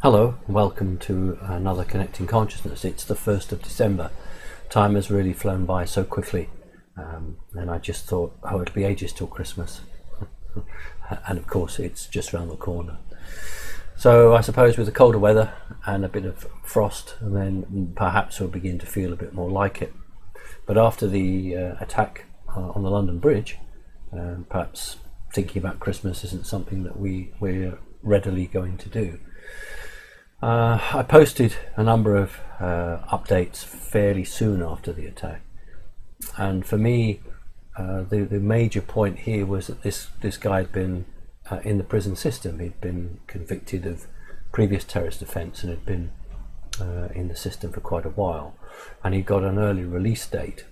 Hello, welcome to another Connecting Consciousness. It's the 1st of December. Time has really flown by so quickly, and I just thought, it'll be ages till Christmas. And of course, it's just around the corner. So I suppose with the colder weather and a bit of frost, and then perhaps we'll begin to feel a bit more like it. But after the attack on the London Bridge, perhaps thinking about Christmas isn't something that we're readily going to do. I posted a number of updates fairly soon after the attack, and for me the major point here was that this guy had been in the prison system. He'd been convicted of previous terrorist offence and had been in the system for quite a while, and he got an early release date.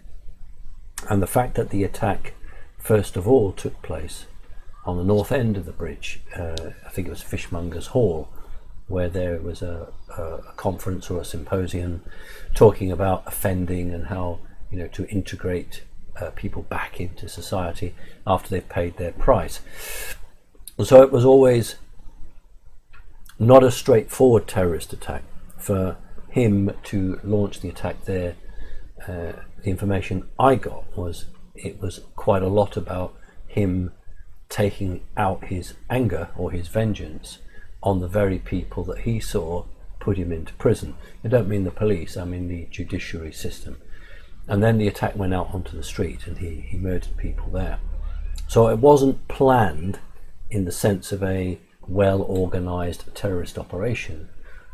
And the fact that the attack first of all took place on the north end of the bridge, I think it was Fishmongers Hall, where there was a conference or a symposium talking about offending and how, to integrate people back into society after they've paid their price. So it was always not a straightforward terrorist attack. For him to launch the attack there, the information I got was it was quite a lot about him taking out his anger or his vengeance on the very people that he saw put him into prison. I don't mean the police, I mean the judiciary system. And then the attack went out onto the street and he murdered people there. So it wasn't planned in the sense of a well-organized terrorist operation.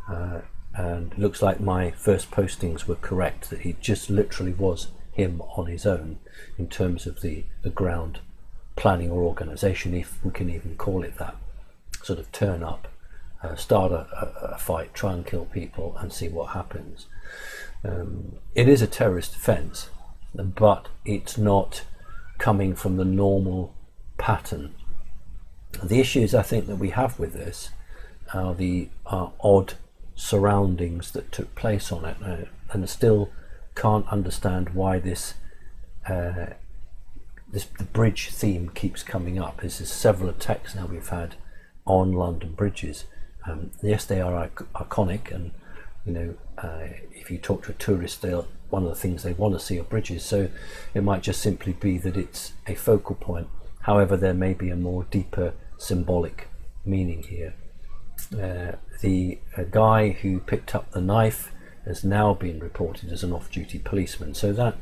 And it looks like my first postings were correct, that he just literally was him on his own in terms of the ground planning or organization, if we can even call it that. Sort of turn up, start a fight, try and kill people and see what happens. It is a terrorist offence, but it's not coming from the normal pattern. The issues I think that we have with this are the odd surroundings that took place on it, and I still can't understand why the bridge theme keeps coming up. There's several attacks now we've had on London bridges. Yes, they are iconic, and if you talk to a tourist, one of the things they want to see are bridges, so it might just simply be that it's a focal point. However, there may be a more deeper symbolic meaning here. The guy who picked up the knife has now been reported as an off-duty policeman, so that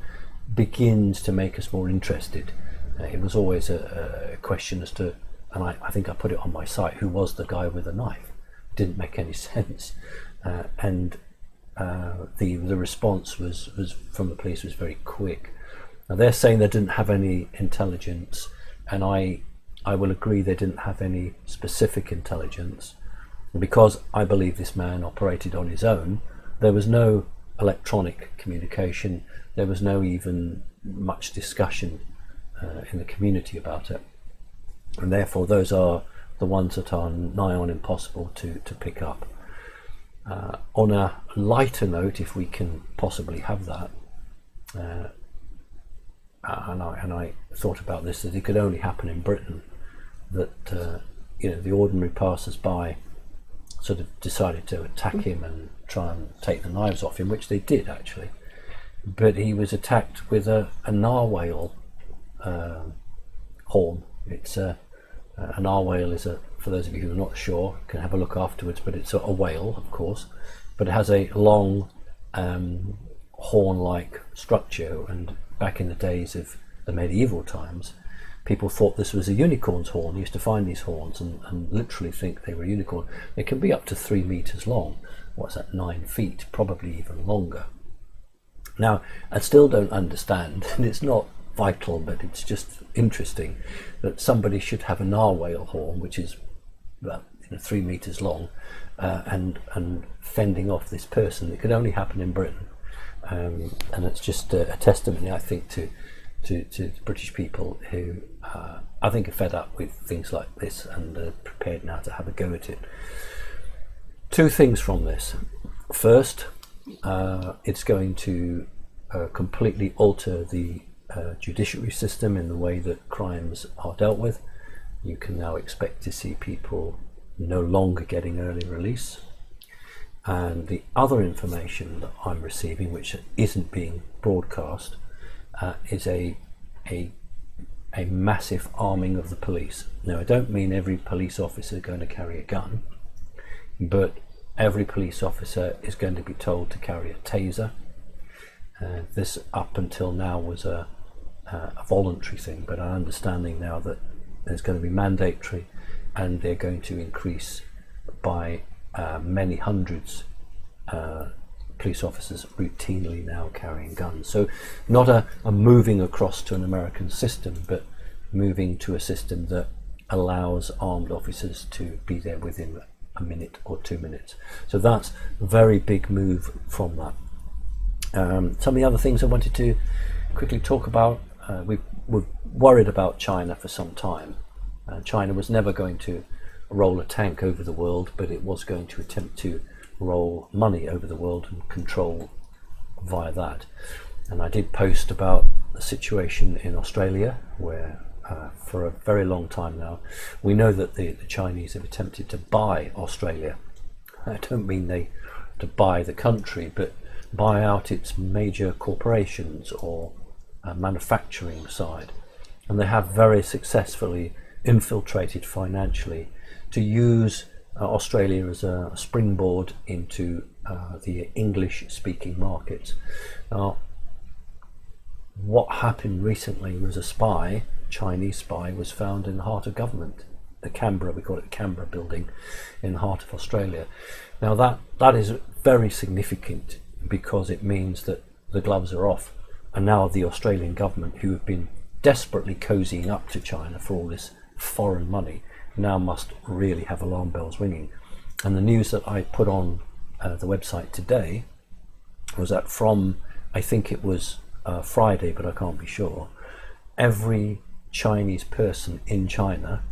begins to make us more interested. It was always a question as to, and I think I put it on my site, who was the guy with the knife? Didn't make any sense, and the response was from the police was very quick. Now they're saying they didn't have any intelligence, and I will agree they didn't have any specific intelligence, because I believe this man operated on his own. There was no electronic communication, there was no even much discussion in the community about it, and therefore those are the ones that are nigh on impossible to pick up. On a lighter note, if we can possibly have that, and I thought about this, that it could only happen in Britain, that the ordinary passers-by sort of decided to attack him and try and take the knives off him, which they did actually, but he was attacked with a narwhal horn. It's a narwhal is for those of you who are not sure, can have a look afterwards, but it's a whale, of course, but it has a long horn-like structure, and back in the days of the medieval times, people thought this was a unicorn's horn. They used to find these horns and literally think they were a unicorn. They can be up to 3 meters long. What's that, 9 feet, probably even longer. Now, I still don't understand, and it's not vital, but it's just interesting that somebody should have a narwhal horn, which is about 3 meters long, and fending off this person. It could only happen in Britain, and it's just a testimony, I think, to British people who I think are fed up with things like this and are prepared now to have a go at it. 2 things from this. First, it's going to completely alter the judiciary system in the way that crimes are dealt with. You can now expect to see people no longer getting early release. And the other information that I'm receiving, which isn't being broadcast, is a massive arming of the police. Now, I don't mean every police officer is going to carry a gun, but every police officer is going to be told to carry a taser. This up until now was a voluntary thing, but I'm understanding now that it's going to be mandatory, and they're going to increase by many hundreds police officers routinely now carrying guns. So not a moving across to an American system, but moving to a system that allows armed officers to be there within a minute or 2 minutes. So that's a very big move from that. Some of the other things I wanted to quickly talk about, we've worried about China for some time. China was never going to roll a tank over the world, but it was going to attempt to roll money over the world and control via that. And I did post about the situation in Australia, where for a very long time now we know that the Chinese have attempted to buy Australia. I don't mean to buy the country, but buy out its major corporations or manufacturing side. And they have very successfully infiltrated financially to use Australia as a springboard into the English-speaking markets. Now, what happened recently was a Chinese spy, was found in the heart of government, the Canberra, we call it the Canberra building, in the heart of Australia. Now that is very significant, because it means that the gloves are off, and now the Australian government, who have been desperately cozying up to China for all this foreign money, now must really have alarm bells ringing. And the news that I put on the website today was that from, I think it was Friday, but I can't be sure, every Chinese person in China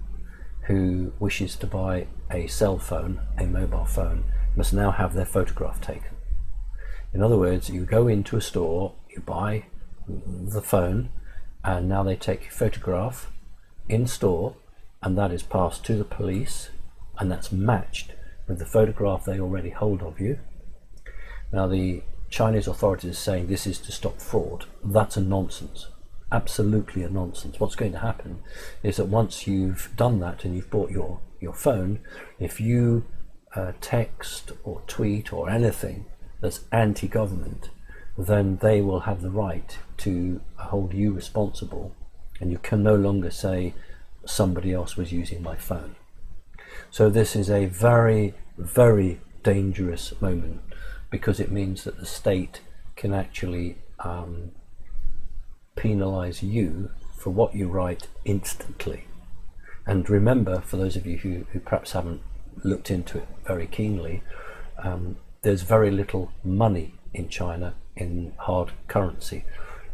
who wishes to buy a cell phone, a mobile phone, must now have their photograph taken. In other words, you go into a store, you buy the phone, and now they take your photograph in store, and that is passed to the police, and that's matched with the photograph they already hold of you. Now, the Chinese authorities are saying this is to stop fraud. That's a nonsense, absolutely a nonsense. What's going to happen is that once you've done that and you've bought your phone, if you text or tweet or anything that's anti-government, then they will have the right to hold you responsible, and you can no longer say somebody else was using my phone. So this is a very, very dangerous moment, because it means that the state can actually penalize you for what you write instantly. And remember, for those of you who perhaps haven't looked into it very keenly, there's very little money in China in hard currency.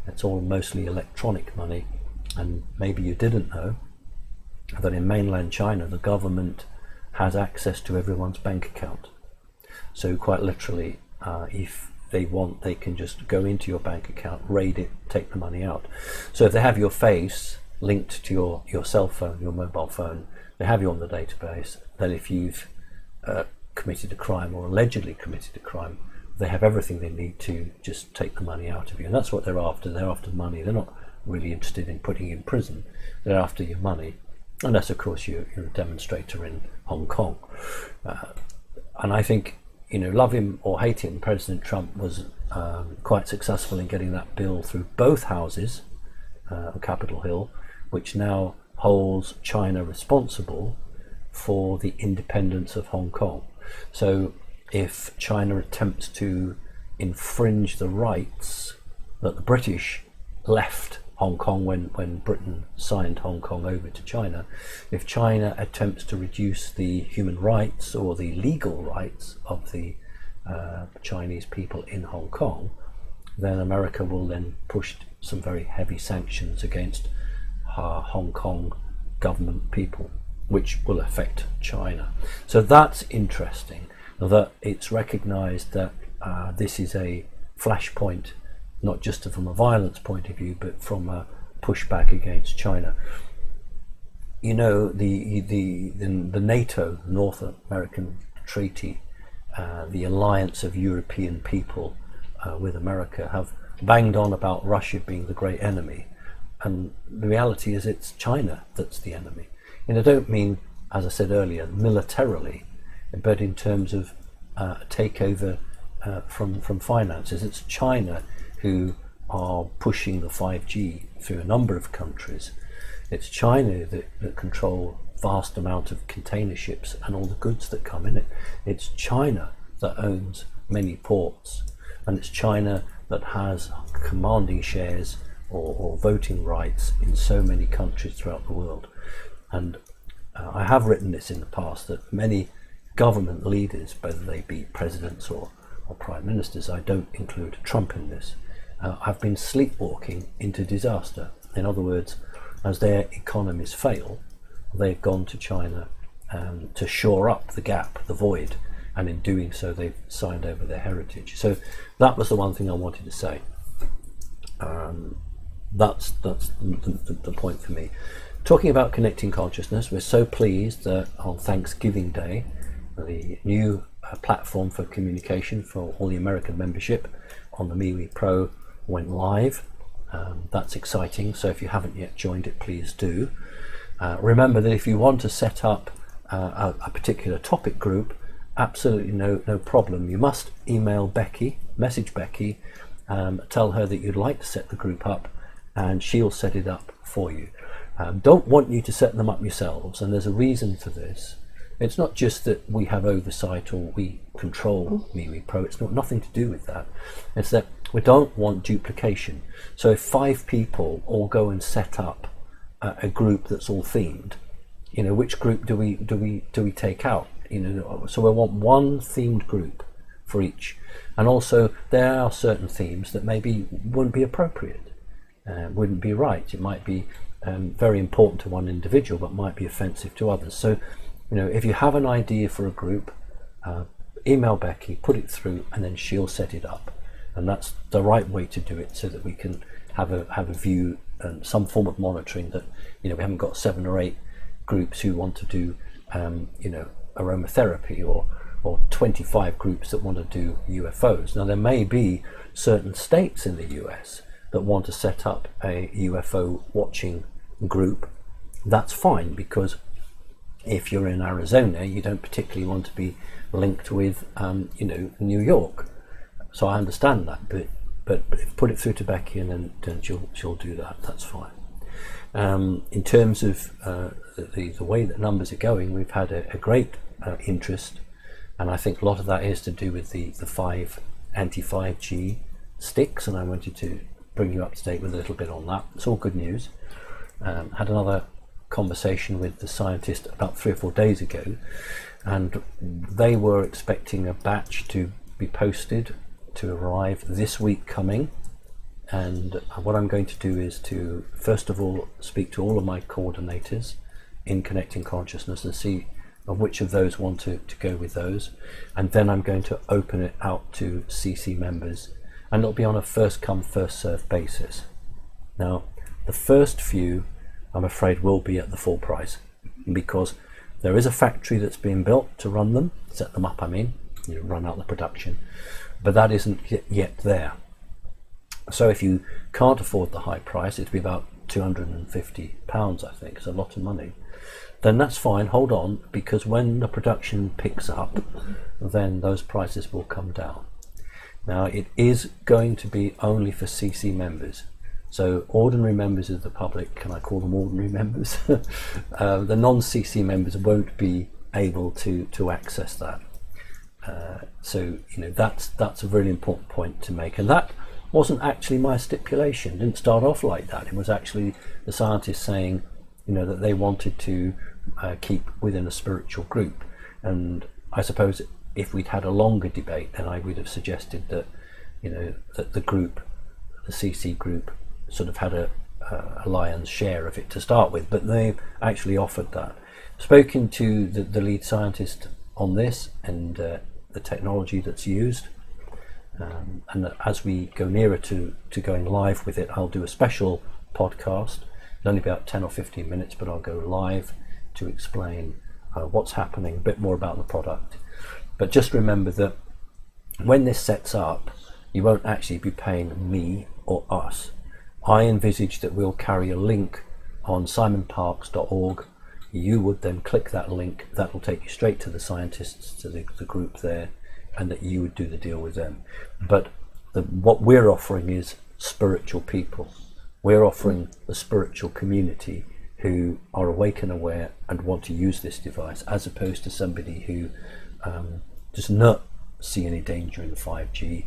It's all mostly electronic money. And maybe you didn't know that in mainland China the government has access to everyone's bank account. So quite literally, if they want, they can just go into your bank account, raid it, take the money out. So if they have your face linked to your cell phone, your mobile phone, they have you on the database, then if you've committed a crime or allegedly committed a crime, they have everything they need to just take the money out of you. And that's what they're after. They're after money. They're not really interested in putting you in prison. They're after your money, unless of course you're a demonstrator in Hong Kong. And I think, love him or hate him, President Trump was quite successful in getting that bill through both houses on Capitol Hill, which now holds China responsible for the independence of Hong Kong. So if China attempts to infringe the rights that the British left Hong Kong when Britain signed Hong Kong over to China, if China attempts to reduce the human rights or the legal rights of the Chinese people in Hong Kong, then America will then push some very heavy sanctions against Hong Kong government people, which will affect China. So that's interesting, that it's recognized that this is a flashpoint, not just from a violence point of view, but from a pushback against China. The NATO, North American Treaty, the alliance of European people with America, have banged on about Russia being the great enemy, and the reality is it's China that's the enemy. And I don't mean, as I said earlier, militarily, but in terms of takeover from finances. It's China who are pushing the 5G through a number of countries. It's China that control vast amount of container ships and all the goods that come in it. It's China that owns many ports, and it's China that has commanding shares or voting rights in so many countries throughout the world. And I have written this in the past, that many government leaders, whether they be presidents or prime ministers, I don't include Trump in this, have been sleepwalking into disaster. In other words, as their economies fail, they've gone to China to shore up the gap, the void, and in doing so they've signed over their heritage. So that was the one thing I wanted to say. That's the point for me. Talking about connecting consciousness, we're so pleased that on Thanksgiving Day, the new platform for communication for all the American membership on the MeWe Pro went live. That's exciting, so if you haven't yet joined it, please do. Remember that if you want to set up a particular topic group, absolutely no problem. You must email Becky, message Becky, tell her that you'd like to set the group up, and she'll set it up for you. Don't want you to set them up yourselves, and there's a reason for this. It's not just that we have oversight or we control MeWe Pro. It's nothing to do with that. It's that we don't want duplication. So if 5 people all go and set up a group that's all themed, which group do we take out? So we want one themed group for each. And also there are certain themes that maybe wouldn't be appropriate, wouldn't be right. It might be very important to one individual, but might be offensive to others. So if you have an idea for a group, email Becky, put it through, and then she'll set it up. And that's the right way to do it, so that we can have a view and some form of monitoring that we haven't got 7 or 8 groups who want to do aromatherapy, or 25 groups that want to do UFOs. Now there may be certain states in the US that want to set up a UFO watching group. That's fine, because if you're in Arizona, you don't particularly want to be linked with New York. So I understand that, but put it through to Becky, and then she'll do that. That's fine. In terms of the way that numbers are going, we've had a great interest, and I think a lot of that is to do with the 5 anti-5G sticks, and I wanted to bring you up to date with a little bit on that. It's all good news. Had another conversation with the scientist about 3 or 4 days ago, and they were expecting a batch to be posted to arrive this week coming. And what I'm going to do is to first of all speak to all of my coordinators in Connecting Consciousness and see which of those want to go with those, and then I'm going to open it out to CC members, and it'll be on a first come first served basis. Now the first few, I'm afraid, will be at the full price, because there is a factory that's being built to run them, set them up, run out the production, but that isn't yet there. So if you can't afford the high price, it'd be about £250, I think. It's a lot of money. Then that's fine, hold on, because when the production picks up, then those prices will come down. Now it is going to be only for CC members. So ordinary members of the public, can I call them ordinary members? The non-CC members won't be able to access that. So that's a really important point to make, and that wasn't actually my stipulation. It didn't start off like that. It was actually the scientists saying that they wanted to keep within a spiritual group. And I suppose if we'd had a longer debate, then I would have suggested that that the group, the CC group, sort of had a lion's share of it to start with, but they've actually offered that. Spoken to the lead scientist on this and the technology that's used, and as we go nearer to going live with it, I'll do a special podcast. It's only about 10 or 15 minutes, but I'll go live to explain what's happening, a bit more about the product. But just remember that when this sets up, you won't actually be paying me or us. I envisage that we'll carry a link on simonparks.org. You would then click that link, that will take you straight to the scientists, to the group there, and that you would do the deal with them. But what we're offering is spiritual people. We're offering the spiritual community who are awake and aware and want to use this device, as opposed to somebody who does not see any danger in 5G,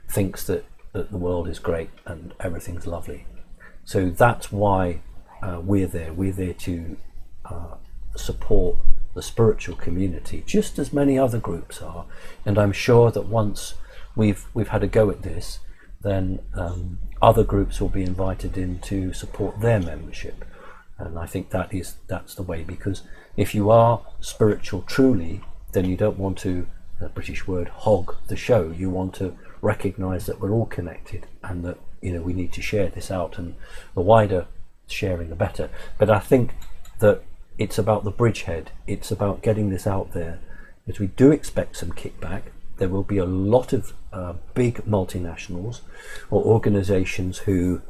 thinks that the world is great and everything's lovely. So that's why we're there. We're there to support the spiritual community, just as many other groups are. And I'm sure that once we've had a go at this, then other groups will be invited in to support their membership. And I think that's the way, because if you are spiritual truly, then you don't want to, the British word, hog the show. You want to recognize that we're all connected, and that we need to share this out, and the wider sharing the better. But I think that it's about the bridgehead. It's about getting this out there, as we do expect some kickback. There will be a lot of big multinationals or organizations who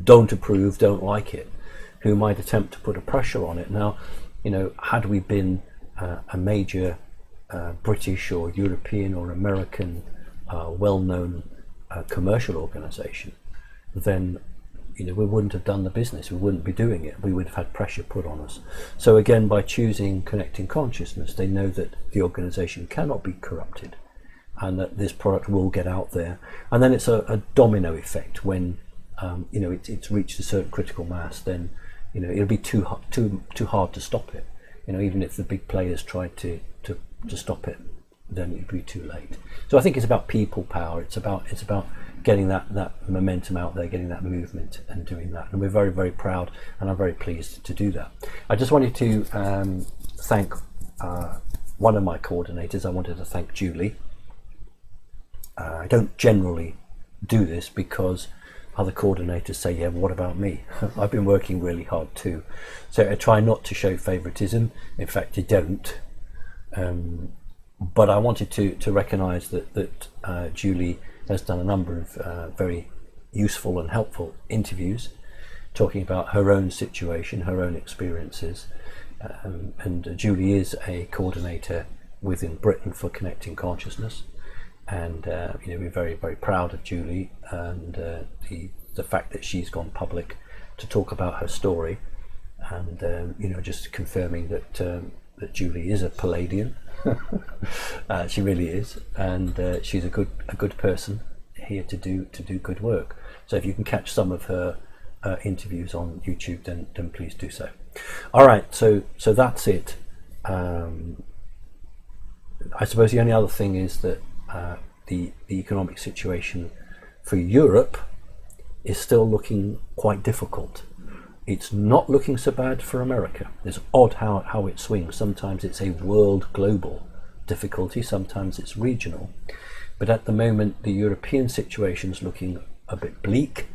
don't approve, don't like it, who might attempt to put a pressure on it. Now, had we been a major British or European or American well-known commercial organization, then we wouldn't have done the business. We wouldn't be doing it. We would have had pressure put on us. So again, by choosing Connecting Consciousness, they know that the organization cannot be corrupted, and that this product will get out there. And then it's a domino effect. When it's reached a certain critical mass, then it'll be too hard to stop it. Even if the big players tried to stop it, then it'd be too late. So I think it's about people power. It's about getting that momentum out there, getting that movement, and doing that. And we're very, very proud, and I'm very pleased to do that. I just wanted to thank one of my coordinators. I wanted to thank Julie. I don't generally do this because other coordinators say, yeah, what about me? I've been working really hard too. So I try not to show favoritism. In fact, I don't. But I wanted to recognise that Julie has done a number of very useful and helpful interviews, talking about her own situation, her own experiences. And Julie is a coordinator within Britain for Connecting Consciousness. And we're very, very proud of Julie, and the fact that she's gone public to talk about her story, and just confirming that Julie is a Palladian. She really is, and she's a good person here to do good work. So if you can catch some of her interviews on YouTube, then please do so. All right, so that's it. I suppose the only other thing is that the economic situation for Europe is still looking quite difficult. It's not looking so bad for America. It's odd how it swings. Sometimes it's a world global difficulty, sometimes it's regional. But at the moment, the European situation is looking a bit bleak,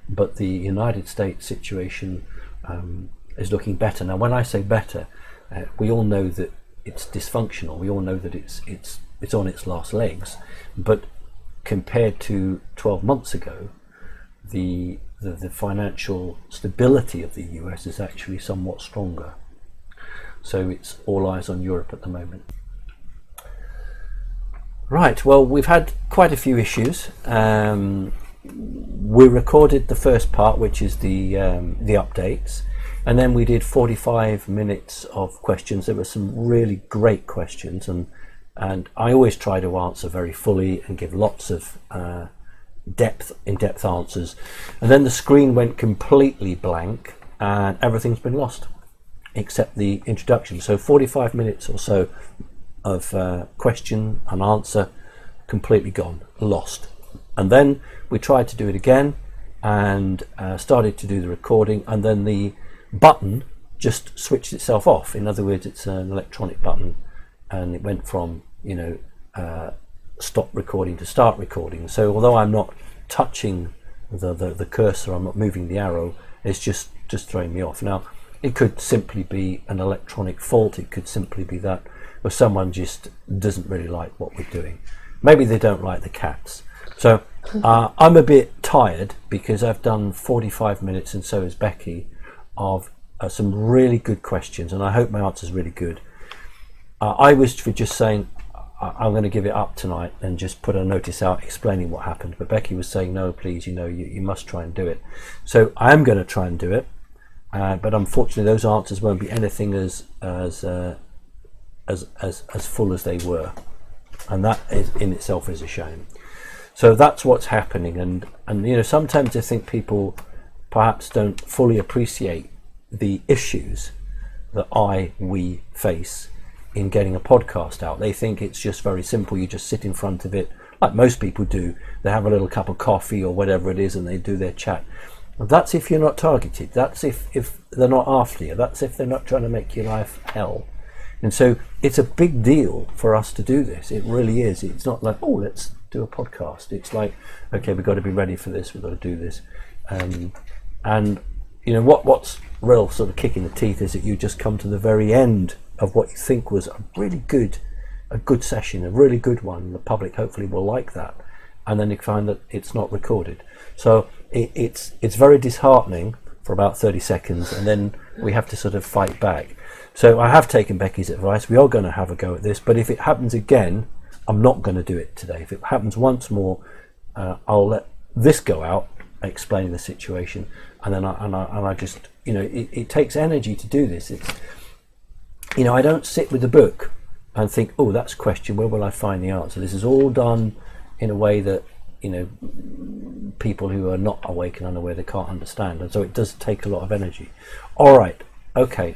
but the United States situation is looking better. Now, when I say better, we all know that it's dysfunctional. We all know that it's on its last legs. But compared to 12 months ago, the financial stability of the US is actually somewhat stronger. So it's all eyes on Europe at the moment. Right, well, we've had quite a few issues. We recorded the first part, which is the updates, and then we did 45 minutes of questions. There were some really great questions, and I always try to answer very fully and give lots of in-depth answers. And then the screen went completely blank, and everything's been lost except the introduction. So 45 minutes or so of question and answer completely gone, lost. And then we tried to do it again and started to do the recording, and then the button just switched itself off. In other words, it's an electronic button, and it went from stop recording to start recording. So although I'm not touching the cursor, I'm not moving the arrow, it's just throwing me off. Now, it could simply be an electronic fault. It could simply be that or someone just doesn't really like what we're doing. Maybe they don't like the cats. So I'm a bit tired because I've done 45 minutes, and so has Becky, of some really good questions, and I hope my answer's really good. I was for just saying I'm going to give it up tonight and just put a notice out explaining what happened, but Becky was saying no, please, you must try and do it. So I am going to try and do it, but unfortunately those answers won't be anything as full as they were, and that is in itself is a shame. So that's what's happening, and sometimes I think people perhaps don't fully appreciate the issues that we face in getting a podcast out. They think it's just very simple. You just sit in front of it like most people do. They have a little cup of coffee or whatever it is and they do their chat. That's if you're not targeted. That's if they're not after you. That's if they're not trying to make your life hell. And so it's a big deal for us to do this. It really is. It's not like, oh, let's do a podcast. It's like, okay, we've got to be ready for this. We've got to do this. And what's real sort of kick in the teeth is that you just come to the very end of what you think was a good session, a really good one. The public hopefully will like that, and then you find that it's not recorded. So it's very disheartening for about 30 seconds, and then we have to sort of fight back. So I have taken Becky's advice. We are going to have a go at this, but if it happens again, I'm not going to do it today. If it happens once more, I'll let this go out, explaining the situation, and then I just it takes energy to do this. It's I don't sit with the book and think, oh, that's a question, where will I find the answer? This is all done in a way that people who are not awake and unaware, they can't understand, and so it does take a lot of energy. All right, okay,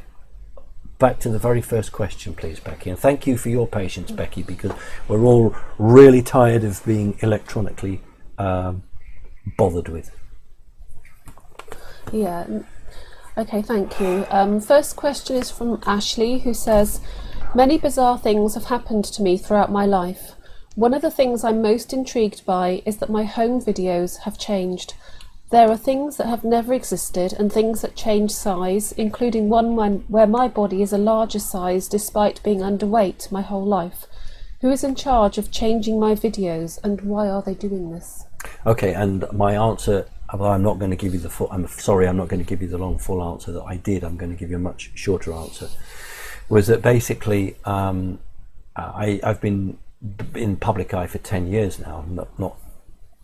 back to the very first question, please, Becky, and thank you for your patience, Becky, because we're all really tired of being electronically bothered with. Yeah. Okay, thank you. First question is from Ashley, who says, many bizarre things have happened to me throughout my life. One of the things I'm most intrigued by is that my home videos have changed. There are things that have never existed and things that change size, including one where my body is a larger size despite being underweight my whole life. Who is in charge of changing my videos, and why are they doing this? Okay, and my answer, although I'm not going to give you I'm not going to give you the long full answer that I did. I'm going to give you a much shorter answer. Was that basically I've been in public eye for 10 years now, not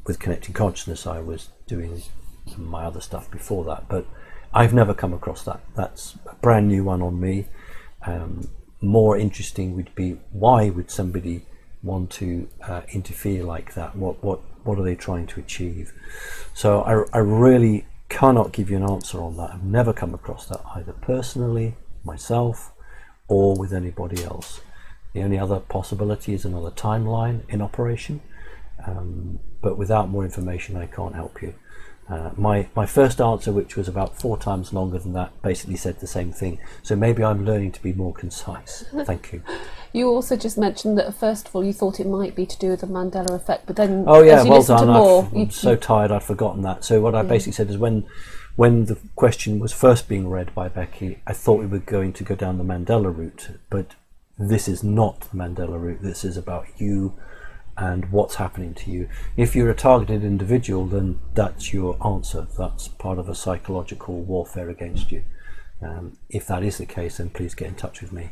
with Connecting Consciousness. I was doing my other stuff before that, but I've never come across that. That's a brand new one on me. More interesting would be, why would somebody want to interfere like that? What are they trying to achieve? So I really cannot give you an answer on that. I've never come across that either personally, myself, or with anybody else. The only other possibility is another timeline in operation, but without more information I can't help you. My first answer, which was about 4 times longer than that, basically said the same thing. So maybe I'm learning to be more concise. Thank you. You also just mentioned that first of all you thought it might be to do with the Mandela effect, but then as you listened to more, I'm so tired I'd forgotten that. So what I basically said is, when the question was first being read by Becky, I thought we were going to go down the Mandela route, but this is not the Mandela route. This is about you and what's happening to you. If you're a targeted individual, then that's your answer. That's part of a psychological warfare against you. If that is the case, then please get in touch with me.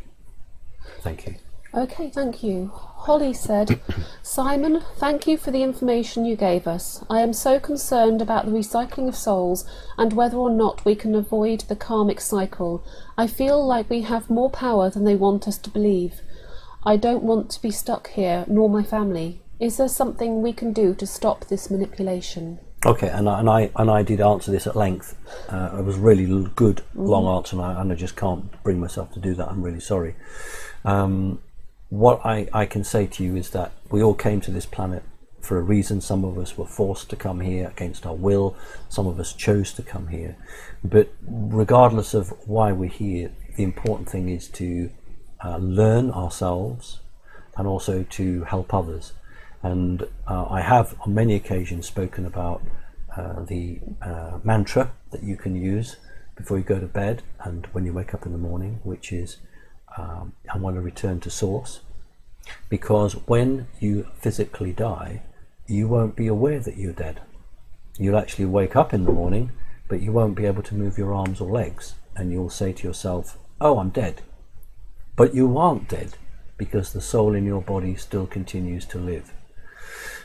Thank you. Okay, thank you. Holly said, Simon, thank you for the information you gave us. I am so concerned about the recycling of souls and whether or not we can avoid the karmic cycle. I feel like we have more power than they want us to believe. I don't want to be stuck here, nor my family. Is there something we can do to stop this manipulation? Okay, and I did answer this at length. It was a really good long answer, and I just can't bring myself to do that. I'm really sorry. What I can say to you is that we all came to this planet for a reason. Some of us were forced to come here against our will. Some of us chose to come here. But regardless of why we're here, the important thing is to learn ourselves and also to help others. And I have on many occasions spoken about the mantra that you can use before you go to bed and when you wake up in the morning, which is I want to return to source, because when you physically die, you won't be aware that you're dead. You'll actually wake up in the morning, but you won't be able to move your arms or legs, and you'll say to yourself, oh, I'm dead. But you aren't dead, because the soul in your body still continues to live.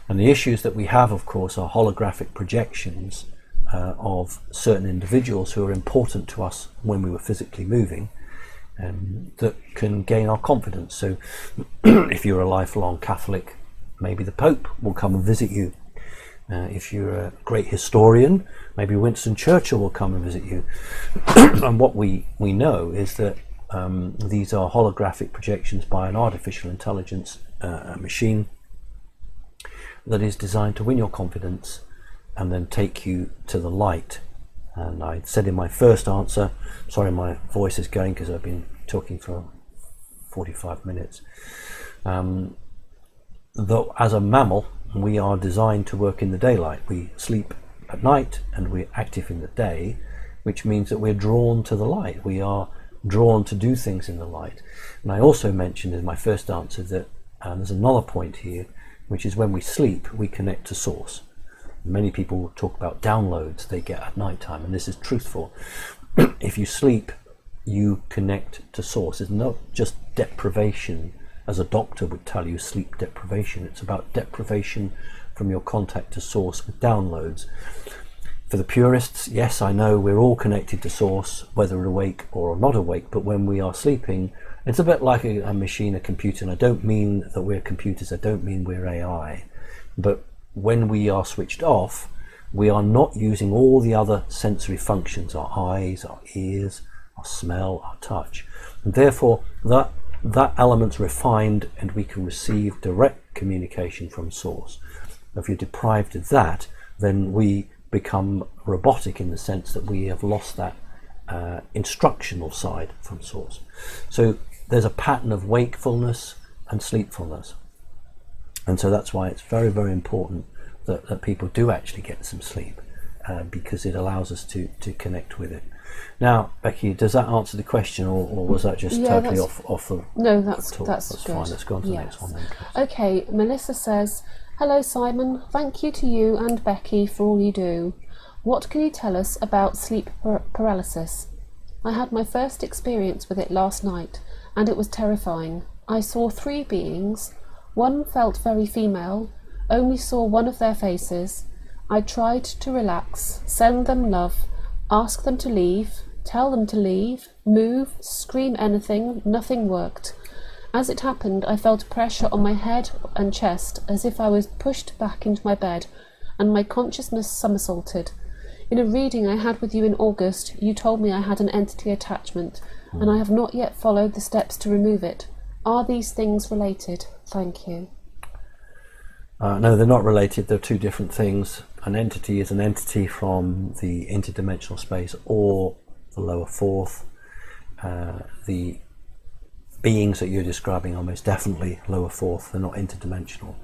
And the issues that we have, of course, are holographic projections of certain individuals who are important to us when we were physically moving, that can gain our confidence. So if you're a lifelong Catholic, maybe the Pope will come and visit you. If you're a great historian, maybe Winston Churchill will come and visit you. And what we know is that these are holographic projections by an artificial intelligence machine that is designed to win your confidence and then take you to the light. And I said in my first answer, sorry my voice is going because I've been talking for 45 minutes, though as a mammal we are designed to work in the daylight. We sleep at night and we're active in the day, which means that we're drawn to the light. We are drawn to do things in the light. And I also mentioned in my first answer that there's another point here, which is when we sleep we connect to source. Many people talk about downloads they get at night time, and this is truthful. If you sleep, you connect to source. It's not just deprivation, as a doctor would tell you, sleep deprivation. It's about deprivation from your contact to source with downloads. For the purists, yes, I know we're all connected to source, whether awake or not awake, but when we are sleeping, it's a bit like a machine, a computer. And I don't mean that we're computers, I don't mean we're AI, but when we are switched off, we are not using all the other sensory functions, our eyes, our ears, our smell, our touch. And therefore, that element's refined and we can receive direct communication from source. If you're deprived of that, then we become robotic in the sense that we have lost that instructional side from source. So there's a pattern of wakefulness and sleepfulness. And so that's why it's very, very important that people do actually get some sleep, because it allows us to connect with it. Now, Becky, does that answer the question, or was that just totally off the... No, that's good. Fine. Let's go on to the next one then. Okay, Melissa says, hello Simon, thank you to you and Becky for all you do. What can you tell us about sleep paralysis? I had my first experience with it last night, and it was terrifying. I saw 3 beings. One felt very female, only saw one of their faces. I tried to relax, send them love, ask them to leave, tell them to leave, move, scream anything, nothing worked. As it happened, I felt pressure on my head and chest as if I was pushed back into my bed, and my consciousness somersaulted. In a reading I had with you in August, you told me I had an entity attachment, and I have not yet followed the steps to remove it. Are these things related? Thank you. No, they're not related. They're 2 different things. An entity is an entity from the interdimensional space or the lower fourth. The beings that you're describing are most definitely lower fourth. They're not interdimensional.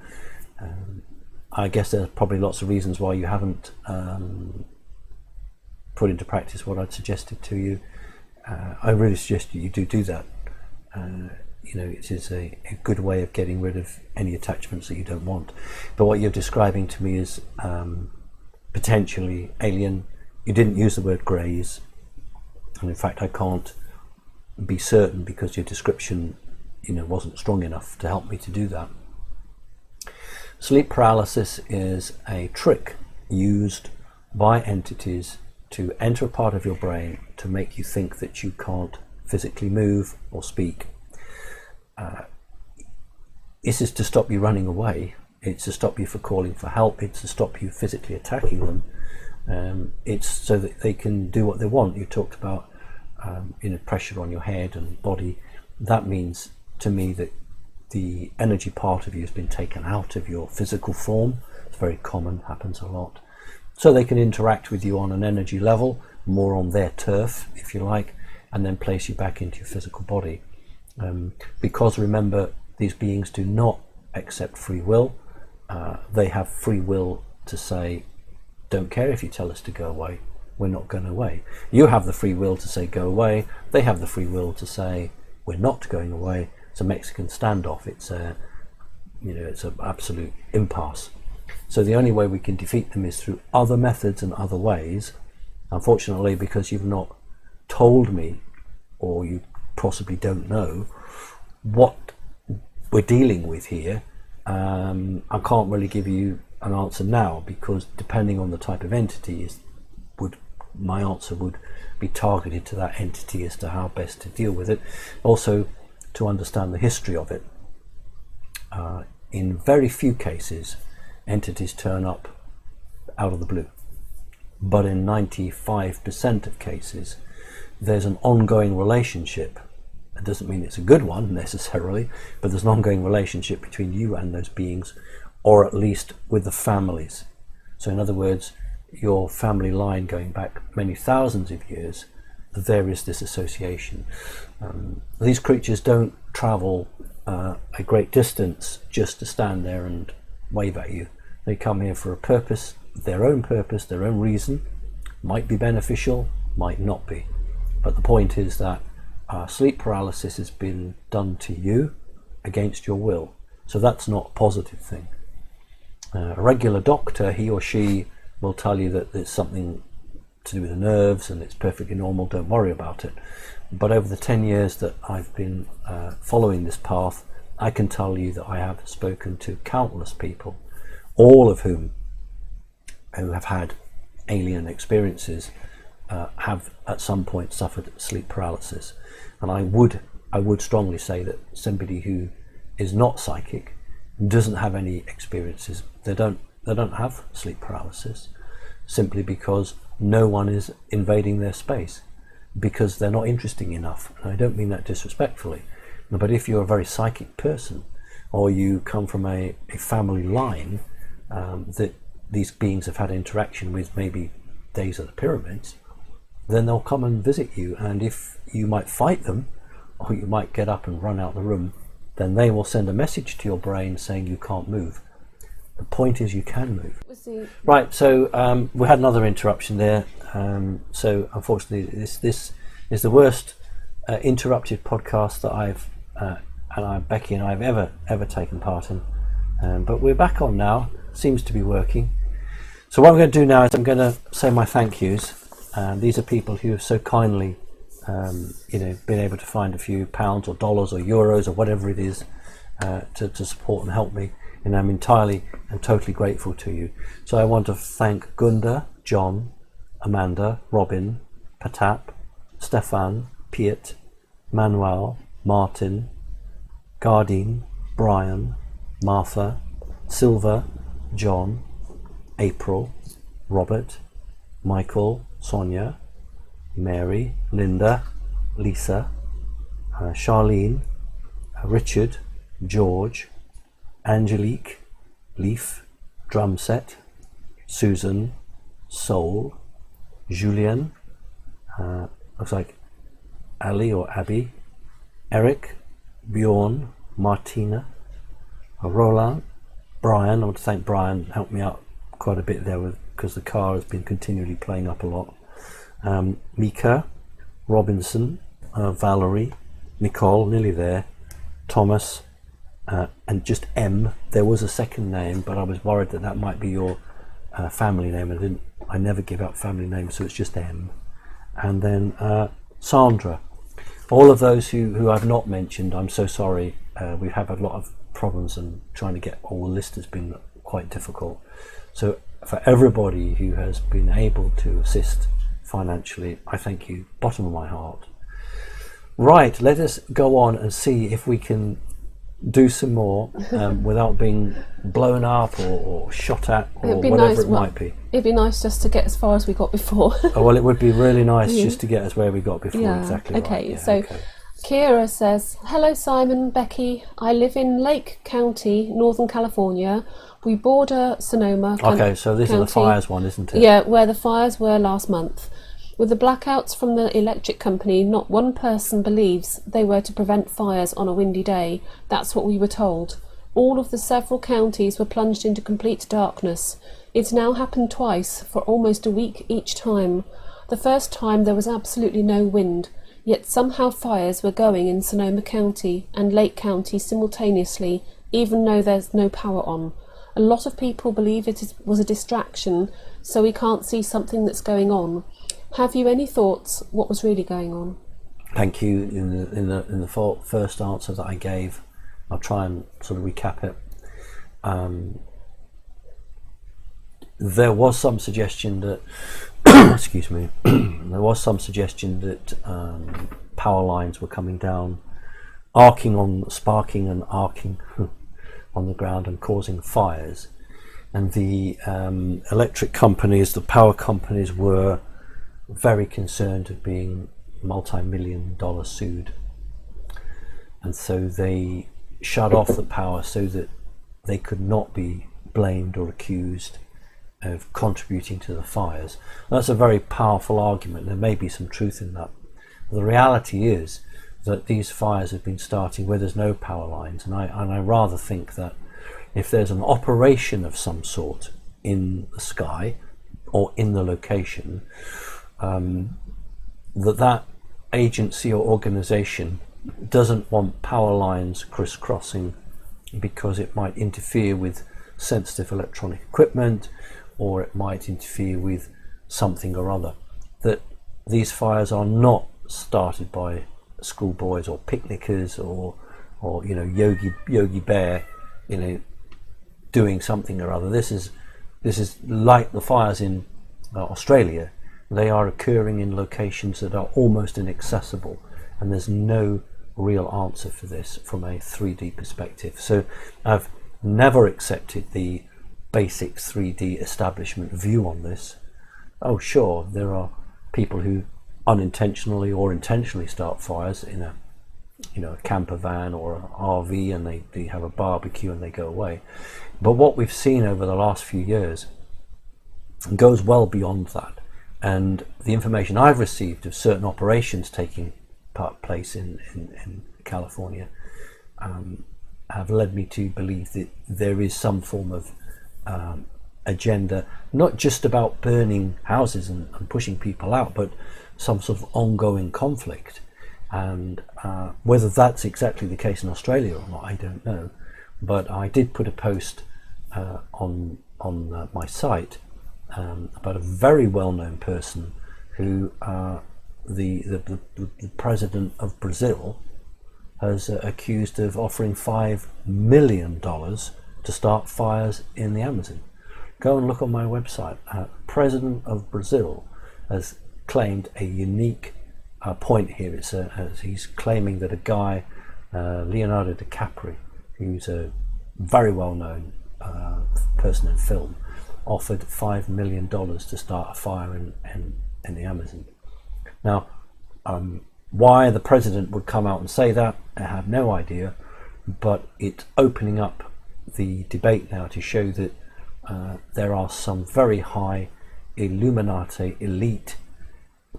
I guess there's probably lots of reasons why you haven't put into practice what I'd suggested to you. I really suggest you do that. It is a good way of getting rid of any attachments that you don't want. But what you're describing to me is potentially alien. You didn't use the word greys, and in fact I can't be certain because your description wasn't strong enough to help me to do that. Sleep paralysis is a trick used by entities to enter a part of your brain to make you think that you can't physically move or speak. This is to stop you running away. It's to stop you from calling for help. It's to stop you physically attacking them. It's so that they can do what they want. You talked about pressure on your head and body. That means to me that the energy part of you has been taken out of your physical form. It's very common, happens a lot. So they can interact with you on an energy level, more on their turf, if you like, and then place you back into your physical body. Because remember, these beings do not accept free will. They have free will to say, don't care if you tell us to go away, we're not going away. You have the free will to say go away. They have the free will to say we're not going away. It's a Mexican standoff. It's a, it's an absolute impasse. So the only way we can defeat them is through other methods and other ways. Unfortunately, because you've not told me, or you possibly don't know, what we're dealing with here, I can't really give you an answer now, because depending on the type of entity, my answer would be targeted to that entity as to how best to deal with it. Also, to understand the history of it. In very few cases, entities turn up out of the blue. But in 95% of cases, there's an ongoing relationship. It doesn't mean it's a good one necessarily, but there's an ongoing relationship between you and those beings, or at least with the families. So in other words, your family line going back many thousands of years, there is this association. These creatures don't travel a great distance just to stand there and wave at you. They come here for a purpose, their own reason. Might be beneficial, might not be. But the point is that sleep paralysis has been done to you against your will. So that's not a positive thing. A regular doctor, he or she will tell you that there's something to do with the nerves and it's perfectly normal, don't worry about it. But over the 10 years that I've been following this path, I can tell you that I have spoken to countless people, all of whom who have had alien experiences have at some point suffered sleep paralysis. And I would strongly say that somebody who is not psychic, doesn't have any experiences, they don't have sleep paralysis, simply because no one is invading their space, because they're not interesting enough. And I don't mean that disrespectfully, but if you're a very psychic person, or you come from a family line that these beings have had interaction with, maybe days of the pyramids, then they'll come and visit you, and if you might fight them, or you might get up and run out the room, then they will send a message to your brain saying you can't move. The point is you can move. Right, so we had another interruption there. So unfortunately, this is the worst interrupted podcast that Becky and I have ever taken part in. But we're back on now. Seems to be working. So what I'm going to do now is I'm going to say my thank yous. These are people who have so kindly, been able to find a few pounds or dollars or euros or whatever it is to support and help me. And I'm entirely and totally grateful to you. So I want to thank Gunda, John, Amanda, Robin, Patap, Stefan, Piet, Manuel, Martin, Gardine, Brian, Martha, Silva, John, April, Robert, Michael, Sonia, Mary, Linda, Lisa, Charlene, Richard, George, Angelique, Leaf, Drumset, Susan, Soul, Julian, looks like Ali or Abby, Eric, Bjorn, Martina, Roland, Brian. I want to thank Brian, helped me out quite a bit there because the car has been continually playing up a lot. Mika, Robinson, Valerie, Nicole, nearly there, Thomas, and just M. There was a second name, but I was worried that might be your family name. I never give out family names, so it's just M. And then Sandra. All of those who I've not mentioned, I'm so sorry. We have a lot of problems, and trying to get all the list has been quite difficult. So for everybody who has been able to assist financially, I thank you, bottom of my heart. Right, let us go on and see if we can do some more without being blown up or shot at or whatever it might be. It'd be nice just to get as far as we got before. Oh, well, it would be really nice just to get us where we got before. Yeah. Exactly. Okay, right. Yeah, so okay. Kira says, hello Simon, Becky. I live in Lake County, Northern California. We border Sonoma Okay, so this is the fires one, isn't it? Yeah, where the fires were last month. With the blackouts from the electric company, not one person believes they were to prevent fires on a windy day. That's what we were told. All of the several counties were plunged into complete darkness. It's now happened twice, for almost a week each time. The first time there was absolutely no wind. yet somehow fires were going in Sonoma County and Lake County simultaneously, even though there's no power on. A lot of people believe was a distraction, so we can't see something that's going on. Have you any thoughts what was really going on? Thank you. In the first answer that I gave, I'll try and sort of recap it. There was some suggestion that, excuse me, there was some suggestion that power lines were coming down, sparking and arcing on the ground and causing fires. And the electric companies, the power companies, were very concerned of being multi-million-dollar sued. And so they shut off the power so that they could not be blamed or accused of contributing to the fires. That's a very powerful argument. There may be some truth in that. The reality is that these fires have been starting where there's no power lines, and I rather think that if there's an operation of some sort in the sky or in the location, that agency or organization doesn't want power lines crisscrossing because it might interfere with sensitive electronic equipment, or it might interfere with something or other. That these fires are not started by schoolboys or picnickers or Yogi Bear, doing something or other. This is like the fires in Australia. They are occurring in locations that are almost inaccessible, and there's no real answer for this from a 3D perspective. So I've never accepted the basic 3D establishment view on this. Oh sure, there are people who unintentionally or intentionally start fires in a camper van or an RV, and they have a barbecue and they go away. But what we've seen over the last few years goes well beyond that, and the information I've received of certain operations taking place in California have led me to believe that there is some form of agenda, not just about burning houses and pushing people out, but some sort of ongoing conflict. And whether that's exactly the case in Australia or not, I don't know. But I did put a post on my site about a very well-known person who the president of Brazil has accused of offering $5 million to start fires in the Amazon. Go and look on my website. President of Brazil has claimed a unique point here. He's claiming that a guy, Leonardo DiCaprio, who's a very well-known person in film, offered $5 million to start a fire in the Amazon. Now, why the president would come out and say that, I have no idea, but it's opening up the debate now to show that there are some very high Illuminati elite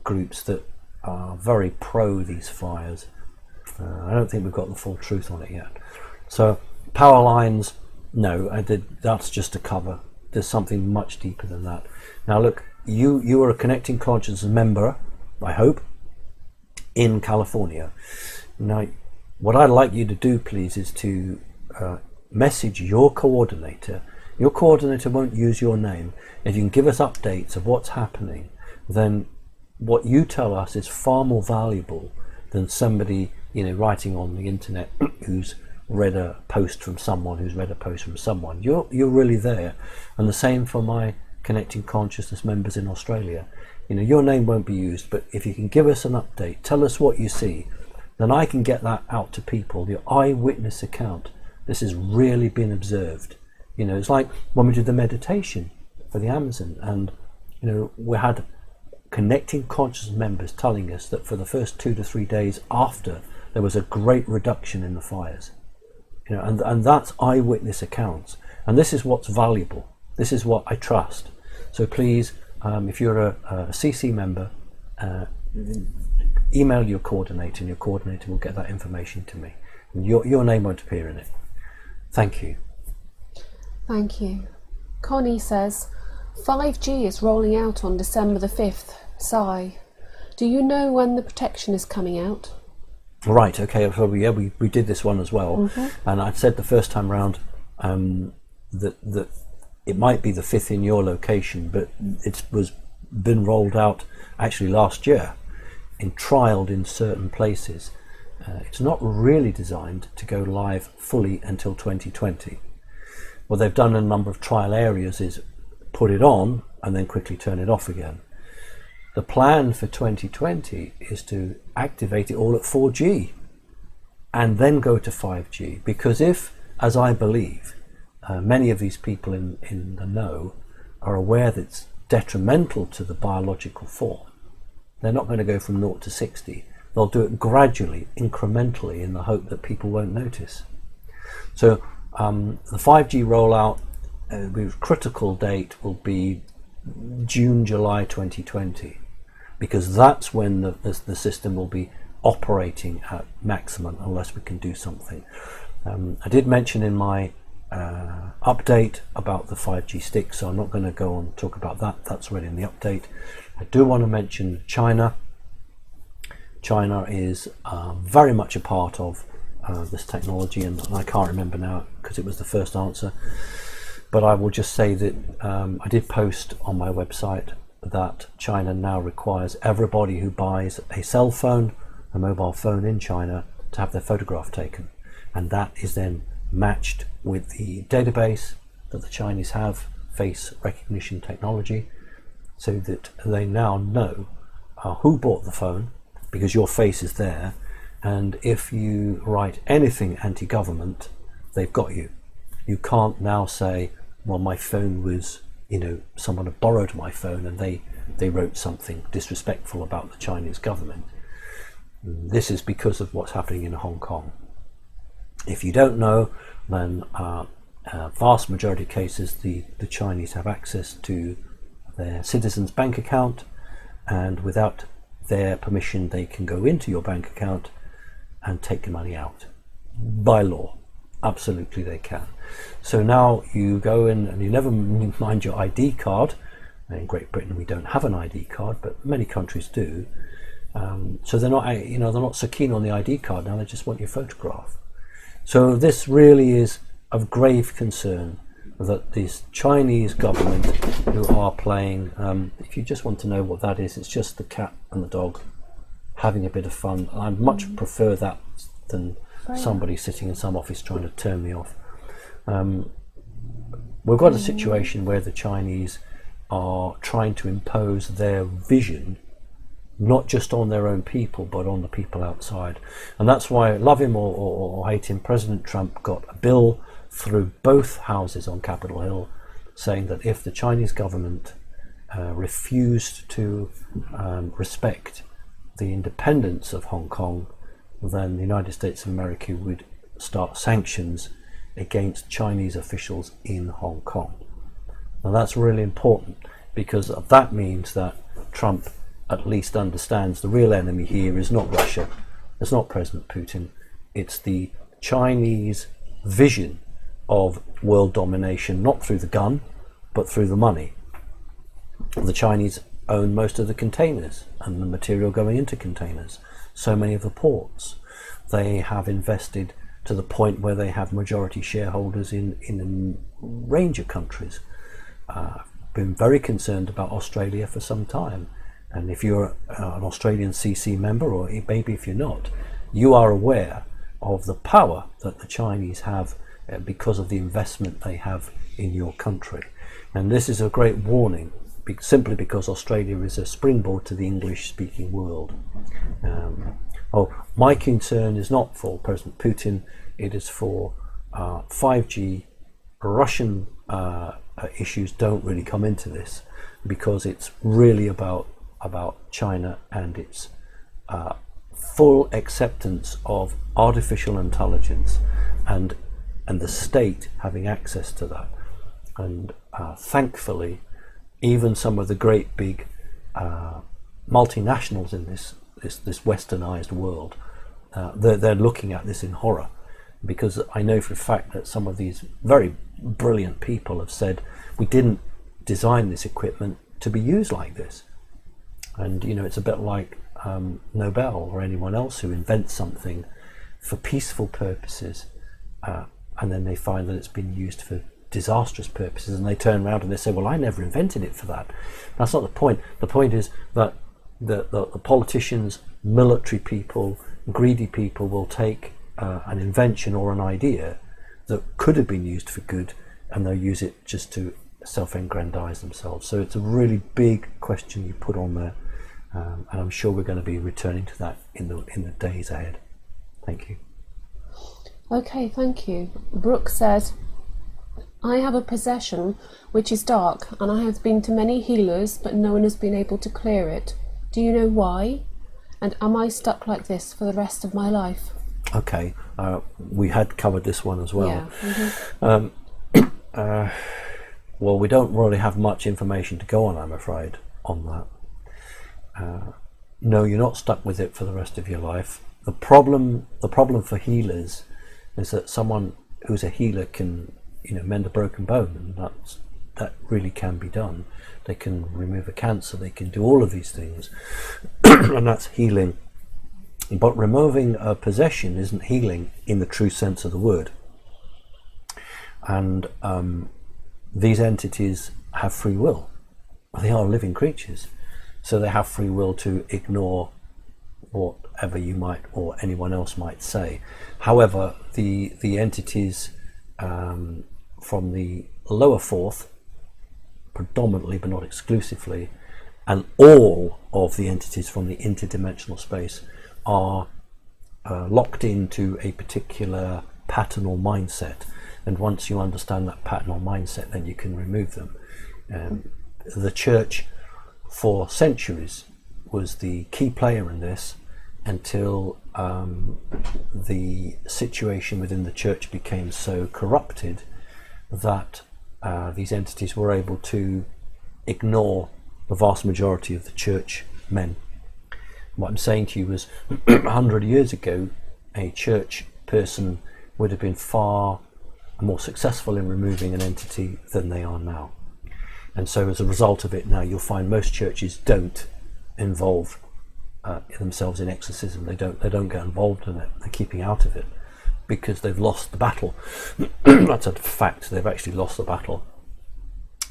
groups that are very pro these fires. I don't think we've got the full truth on it yet. So power lines, no, that's just a cover. There's something much deeper than that. Now look, you are a Connecting Consciousness member, I hope, in California. Now what I'd like you to do, please, is to message your coordinator. Your coordinator won't use your name. If you can give us updates of what's happening, then what you tell us is far more valuable than somebody writing on the internet who's read a post from someone who's read a post from someone. You're really there. And the same for my Connecting Consciousness members in Australia. Your name won't be used, but if you can give us an update, tell us what you see, then I can get that out to people, the eyewitness account. This has really been observed. It's like when we did the meditation for the Amazon, and we had Connecting Consciousness members telling us that for the first 2 to 3 days after, there was a great reduction in the fires. And that's eyewitness accounts, and this is what's valuable. This is what I trust. So please, if you're a CC member, email your coordinator, and your coordinator will get that information to me. And your name won't appear in it. Thank you. Thank you. Connie says, 5G is rolling out on December the 5th. Sigh. Do you know when the protection is coming out? Right, okay, so we did this one as well. And I said the first time round that it might be the 5th in your location, but it was been rolled out actually last year and trialled in certain places. It's not really designed to go live fully until 2020. What they've done in a number of trial areas is put it on and then quickly turn it off again. The plan for 2020 is to activate it all at 4G and then go to 5G, because if, as I believe, many of these people in the know are aware that it's detrimental to the biological form, they're not going to go from 0 to 60. They'll do it gradually, incrementally, in the hope that people won't notice. So the 5G rollout, the critical date will be June, July 2020, because that's when the system will be operating at maximum, unless we can do something. I did mention in my update about the 5G stick, so I'm not going to go on and talk about that. That's already in the update. I do want to mention China. China is very much a part of this technology, and I can't remember now because it was the first answer, but I will just say that I did post on my website that China now requires everybody who buys a cell phone, a mobile phone in China, to have their photograph taken, and that is then matched with the database that the Chinese have, face recognition technology, so that they now know who bought the phone, because your face is there, and if you write anything anti-government, they've got you. You can't now say, well, my phone was, someone had borrowed my phone and they wrote something disrespectful about the Chinese government. This is because of what's happening in Hong Kong. If you don't know, then vast majority of cases the Chinese have access to their citizens' bank account, and without their permission they can go into your bank account and take the money out by law. Absolutely they can. So now you go in and you never mind your ID card. In Great Britain we don't have an ID card, but many countries do. So they're not, they're not so keen on the ID card now. They just want your photograph. So this really is of grave concern, that this Chinese government who are playing, if you just want to know what that is, it's just the cat and the dog having a bit of fun. I much prefer that than somebody sitting in some office trying to turn me off. We've got a situation where the Chinese are trying to impose their vision not just on their own people but on the people outside, and that's why, love him or hate him, President Trump got a bill through both houses on Capitol Hill saying that if the Chinese government refused to respect the independence of Hong Kong, then the United States of America would start sanctions against Chinese officials in Hong Kong. Now that's really important, because that means that Trump at least understands the real enemy here is not Russia, it's not President Putin, it's the Chinese vision of world domination, not through the gun but through the money. The Chinese own most of the containers and the material going into containers, so many of the ports. They have invested to the point where they have majority shareholders in a range of countries. Been very concerned about Australia for some time, and if you're an Australian CC member, or maybe if you're not, you are aware of the power that the Chinese have because of the investment they have in your country. And this is a great warning, simply because Australia is a springboard to the English-speaking world. My concern is not for President Putin, it is for 5G. Russian issues don't really come into this, because it's really about China and its full acceptance of artificial intelligence and the state having access to that. And thankfully, even some of the great big multinationals in this westernized world, they're looking at this in horror, because I know for a fact that some of these very brilliant people have said, we didn't design this equipment to be used like this. And it's a bit like Nobel or anyone else who invents something for peaceful purposes, and then they find that it's been used for disastrous purposes, and they turn around and they say, well, I never invented it for that. That's not the point. The point is that the politicians, military people, greedy people will take an invention or an idea that could have been used for good, and they'll use it just to self-aggrandize themselves. So it's a really big question you put on there, and I'm sure we're going to be returning to that in the days ahead. Thank you. Okay, thank you. Brooke says, I have a possession which is dark, and I have been to many healers, but no one has been able to clear it. Do you know why? And am I stuck like this for the rest of my life? Okay, we had covered this one as well. Yeah. Mm-hmm. Well, we don't really have much information to go on, I'm afraid, on that. No, you're not stuck with it for the rest of your life. The problem for healers is that someone who's a healer can, mend a broken bone, and that really can be done. They can remove a cancer, they can do all of these things, and that's healing. But removing a possession isn't healing in the true sense of the word. And these entities have free will. They are living creatures, so they have free will to ignore whatever you might or anyone else might say. However, the entities from the lower fourth, predominantly but not exclusively, and all of the entities from the interdimensional space are locked into a particular pattern or mindset, and once you understand that pattern or mindset, then you can remove them. The church for centuries was the key player in this until the situation within the church became so corrupted that these entities were able to ignore the vast majority of the church men. What I'm saying to you is 100 years ago, a church person would have been far more successful in removing an entity than they are now. And so as a result of it now, you'll find most churches don't involve themselves in exorcism. They don't get involved in it. They're keeping out of it because they've lost the battle. That's a fact. They've actually lost the battle.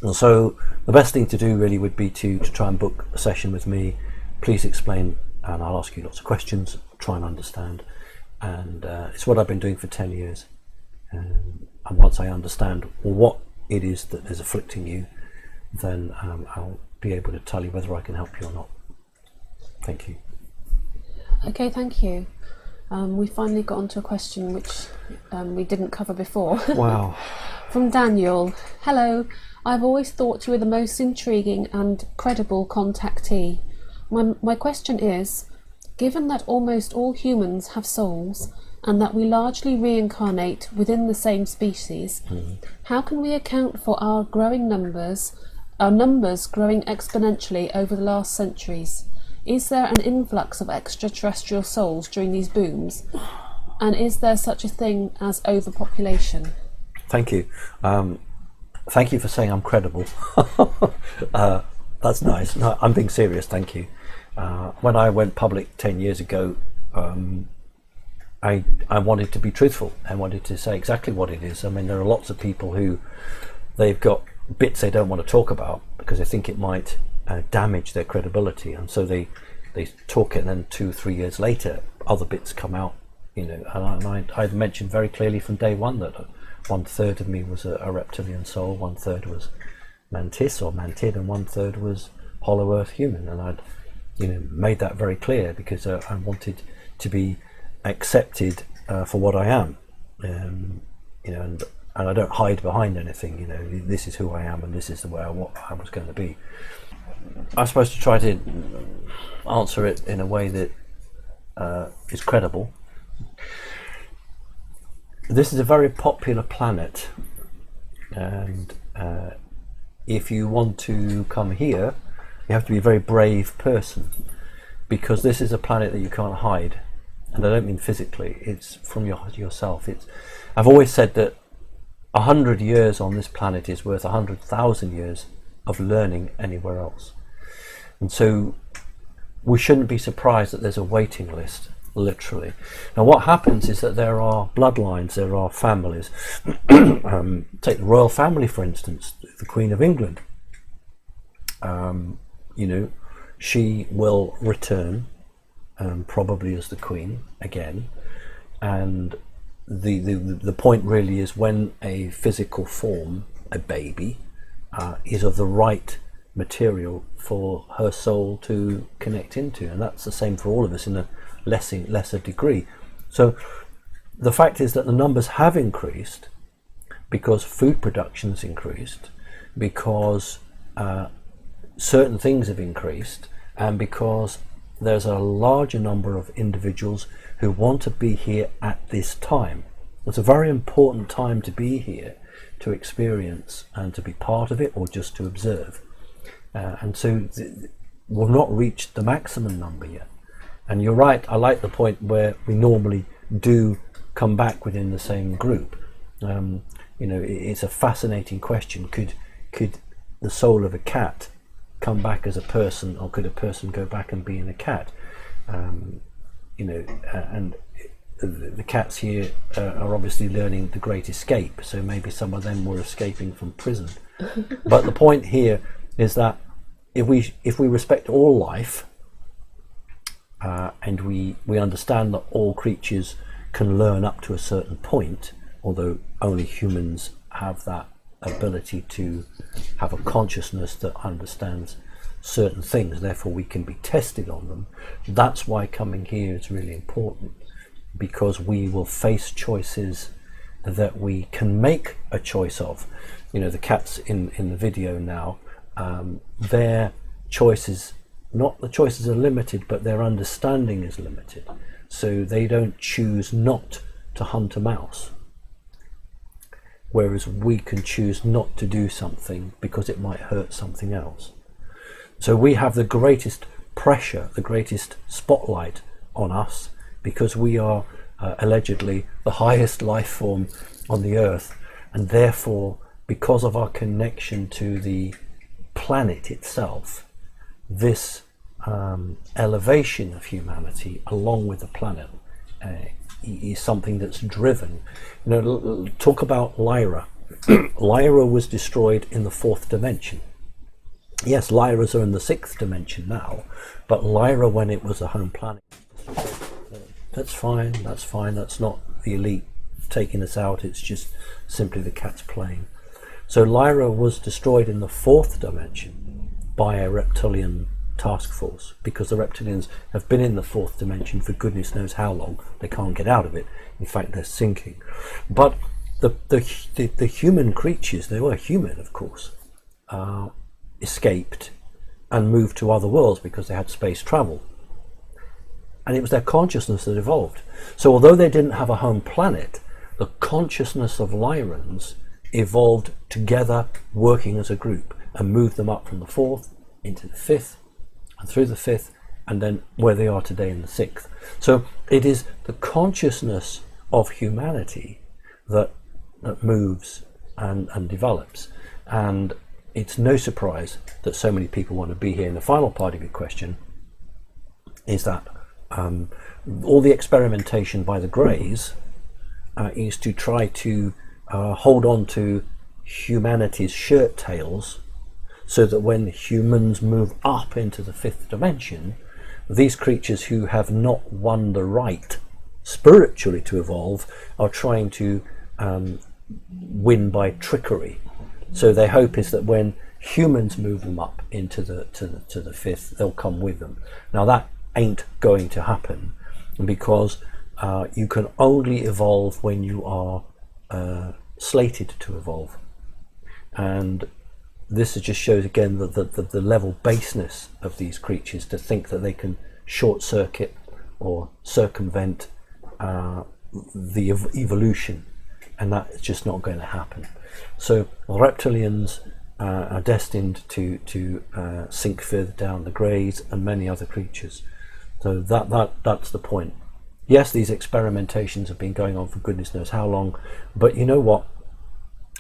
And so the best thing to do really would be to try and book a session with me. Please explain, and I'll ask you lots of questions, try and understand. And it's what I've been doing for 10 years. And once I understand what it is that is afflicting you, then I'll be able to tell you whether I can help you or not. Thank you. Okay, thank you. We finally got onto a question which we didn't cover before. Wow. From Daniel. Hello. I've always thought you were the most intriguing and credible contactee. My question is, given that almost all humans have souls and that we largely reincarnate within the same species, how can we account for our numbers growing exponentially over the last centuries? Is there an influx of extraterrestrial souls during these booms? And is there such a thing as overpopulation? Thank you. Thank you for saying I'm credible. That's nice. No, I'm being serious, thank you. When I went public 10 years ago, I wanted to be truthful. I wanted to say exactly what it is. I mean, there are lots of people who they've got bits they don't want to talk about because they think it might damage their credibility, and so they talk it, and then 2-3 years later other bits come out, and I'd mentioned very clearly from day one that 1/3 of me was a reptilian soul, 1/3 was mantis or mantid, and 1/3 was hollow earth human, and I'd made that very clear because I wanted to be accepted for what I am, and I don't hide behind anything. This is who I am, and this is the way I was going to be. I'm supposed to try to answer it in a way that is credible. This is a very popular planet, and if you want to come here, you have to be a very brave person, because this is a planet that you can't hide, and I don't mean physically. It's from yourself. I've always said that 100 years on this planet is worth 100,000 years of learning anywhere else. And so we shouldn't be surprised that there's a waiting list, literally. Now what happens is that there are bloodlines, there are families. Take the royal family, for instance, the Queen of England. You know, she will return, probably as the Queen again, and the point really is when a physical form, a baby, is of the right material for her soul to connect into, and that's the same for all of us in a lesser degree. So the fact is that the numbers have increased because food production has increased, because certain things have increased, and because there's a larger number of individuals who want to be here at this time. It's a very important time to be here, to experience and to be part of it, or just to observe. And so we've not reached the maximum number yet. And you're right, I like the point where we normally do come back within the same group. You know, it's a fascinating question. Could the soul of a cat come back as a person, or could a person go back and be in a cat? You know, and the cats here are obviously learning the Great Escape, so maybe some of them were escaping from prison. But the point here is that if we respect all life, and we understand that all creatures can learn up to a certain point, although only humans have that ability to have a consciousness that understands certain things, therefore we can be tested on them. That's why coming here is really important, because we will face choices that we can make a choice of. You know, the cats in the video now, their choices, not the choices are limited, but their understanding is limited. So they don't choose not to hunt a mouse, whereas we can choose not to do something because it might hurt something else. So we have the greatest pressure, the greatest spotlight on us, because we are allegedly the highest life form on the earth, and therefore, because of our connection to the planet itself, this elevation of humanity along with the planet is something that's driven. You know, talk about Lyra. Lyra was destroyed in the 4th dimension. Yes, Lyras are in the 6th dimension now, but Lyra, when it was a home planet, that's fine, that's not the elite taking us out, it's just simply the cats playing. So Lyra was destroyed in the 4th dimension by a reptilian task force, because the reptilians have been in the 4th dimension for goodness knows how long. They can't get out of it. In fact, they're sinking. But the human creatures, they were human, of course, escaped and moved to other worlds because they had space travel. And it was their consciousness that evolved. So although they didn't have a home planet, the consciousness of Lyrans evolved together, working as a group, and moved them up from the 4th into the 5th, and through the 5th, and then where they are today in the 6th. So it is the consciousness of humanity that moves and develops. And it's no surprise that so many people want to be here. And the final part of your question is that all the experimentation by the Greys is to try to hold on to humanity's shirt tails, so that when humans move up into the 5th dimension, these creatures who have not won the right spiritually to evolve are trying to win by trickery. So their hope is that when humans move them up into the 5th, they'll come with them. Now that ain't going to happen, because you can only evolve when you are slated to evolve. And this just shows again the level baseness of these creatures, to think that they can short circuit or circumvent the evolution, and that is just not going to happen. So reptilians are destined to sink further down, the Greys and many other creatures. So that's the point. Yes, these experimentations have been going on for goodness knows how long, but you know what?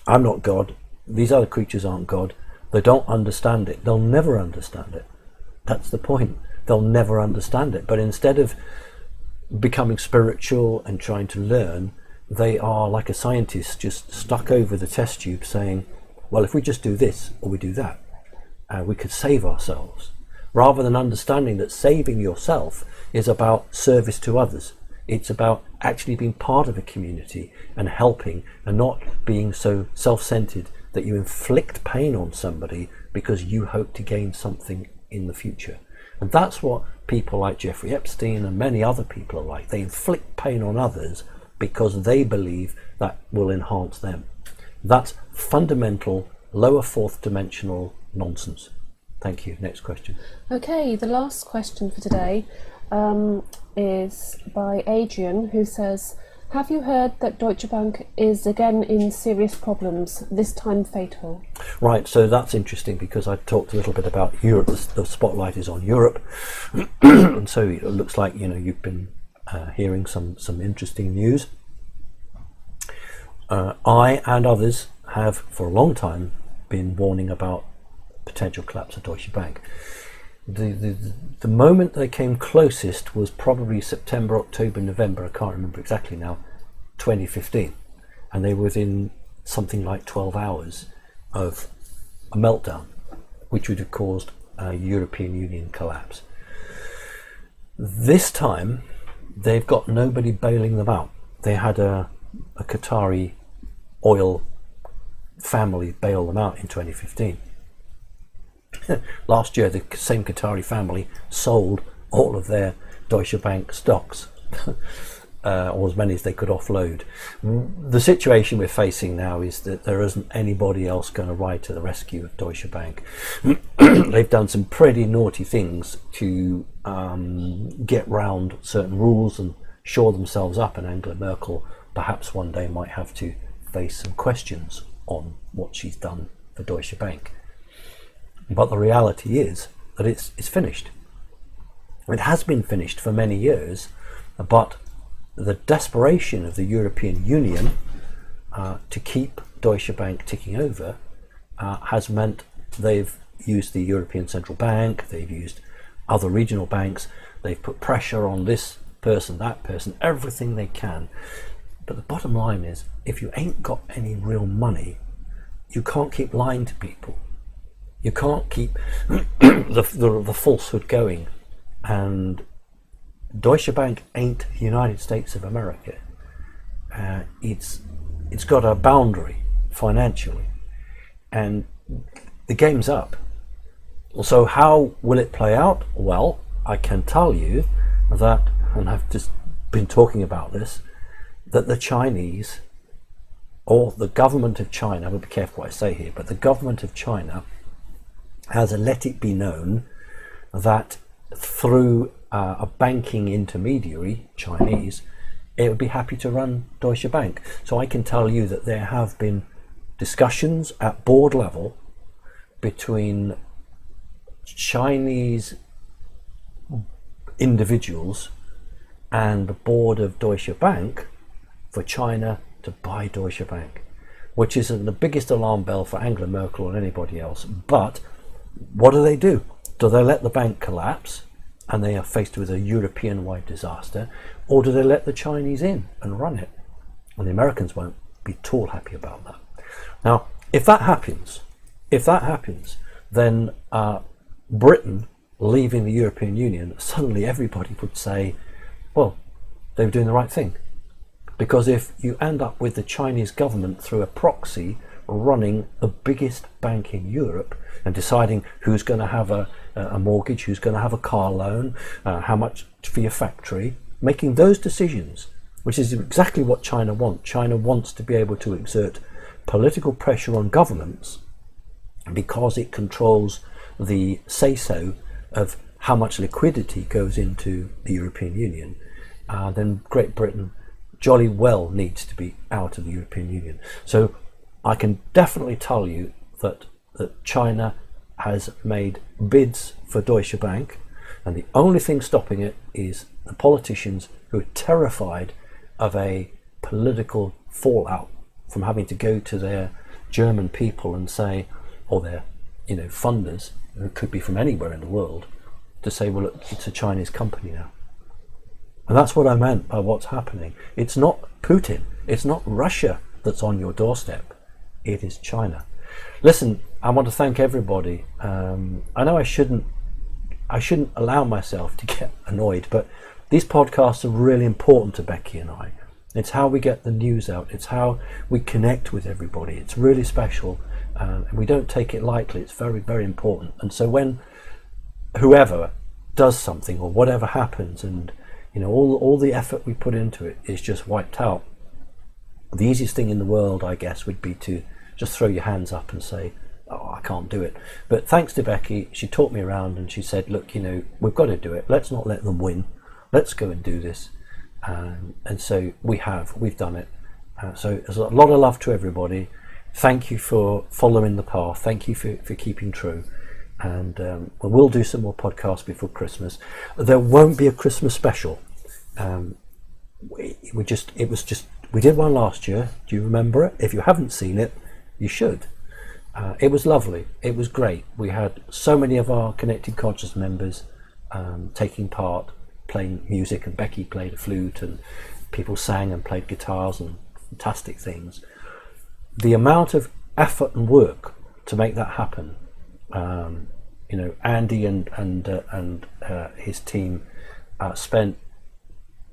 I'm not God. These other creatures aren't God. They don't understand it. They'll never understand it. That's the point. they'll never understand it. But instead of becoming spiritual and trying to learn, they are like a scientist just stuck over the test tube saying, well, if we just do this or we do that, we could save ourselves, rather than understanding that saving yourself is about service to others. It's about actually being part of a community and helping, and not being so self-centered that you inflict pain on somebody because you hope to gain something in the future. And that's what people like Jeffrey Epstein and many other people are like. They inflict pain on others because they believe that will enhance them. That's fundamental, lower fourth dimensional nonsense. Thank you. Next question. Okay, the last question for today is by Adrian, who says, have you heard that Deutsche Bank is again in serious problems, this time fatal? Right, so that's interesting because I talked a little bit about Europe. The spotlight is on Europe. And so it looks like, you've been hearing some interesting news. I and others have for a long time been warning about potential collapse of Deutsche Bank. The moment they came closest was probably September, October, November, I can't remember exactly now, 2015. And they were within something like 12 hours of a meltdown, which would have caused a European Union collapse. This time, they've got nobody bailing them out. They had a Qatari oil family bail them out in 2015. Last year, the same Qatari family sold all of their Deutsche Bank stocks, or as many as they could offload. The situation we're facing now is that there isn't anybody else going to ride to the rescue of Deutsche Bank. They've done some pretty naughty things to get round certain rules and shore themselves up, and Angela Merkel perhaps one day might have to face some questions on what she's done for Deutsche Bank. But the reality is that it's finished. It has been finished for many years, but the desperation of the European Union to keep Deutsche Bank ticking over has meant they've used the European Central Bank, they've used other regional banks, they've put pressure on this person, that person, everything they can. But the bottom line is, if you ain't got any real money, you can't keep lying to people. You can't keep the falsehood going. And Deutsche Bank ain't the United States of America. It's got a boundary financially, and the game's up. So how will it play out? Well, I can tell you that, and I've just been talking about this, that the Chinese, or the government of China, I will be careful what I say here, but the government of China has let it be known that through a banking intermediary, Chinese, it would be happy to run Deutsche Bank. So I can tell you that there have been discussions at board level between Chinese individuals and the board of Deutsche Bank for China to buy Deutsche Bank, which is the biggest alarm bell for Angela Merkel or anybody else. But what do? Do they let the bank collapse and they are faced with a European-wide disaster, or do they let the Chinese in and run it? And the Americans won't be at all happy about that. Now, if that happens, then Britain leaving the European Union, suddenly everybody would say, well, they were doing the right thing. Because if you end up with the Chinese government through a proxy running the biggest bank in Europe and deciding who's going to have a mortgage, who's going to have a car loan, how much for your factory, making those decisions, which is exactly what China wants. China wants to be able to exert political pressure on governments because it controls the say-so of how much liquidity goes into the European Union. Then Great Britain jolly well needs to be out of the European Union. So I can definitely tell you that China has made bids for Deutsche Bank, and the only thing stopping it is the politicians who are terrified of a political fallout from having to go to their German people and say, or their funders, who could be from anywhere in the world, to say, well, look, it's a Chinese company now. And that's what I meant by what's happening. It's not Putin, it's not Russia that's on your doorstep, it is China. Listen, I want to thank everybody. I know I shouldn't allow myself to get annoyed, but these podcasts are really important to Becky and I. It's how we get the news out, it's how we connect with everybody. It's really special, and we don't take it lightly. It's very, very important. And so when whoever does something or whatever happens, and all the effort we put into it is just wiped out, the easiest thing in the world, I guess, would be to just throw your hands up and say, oh, I can't do it. But thanks to Becky, she taught me around and she said, look, we've got to do it. Let's not let them win. Let's go and do this. And so we've done it. So there's a lot of love to everybody. Thank you for following the path. Thank you for keeping true. And we'll do some more podcasts before Christmas. There won't be a Christmas special. We did one last year. Do you remember it? If you haven't seen it, you should. It was lovely. It was great. We had so many of our Connected Conscious members taking part, playing music, and Becky played a flute, and people sang and played guitars and fantastic things. The amount of effort and work to make that happen, Andy and his team spent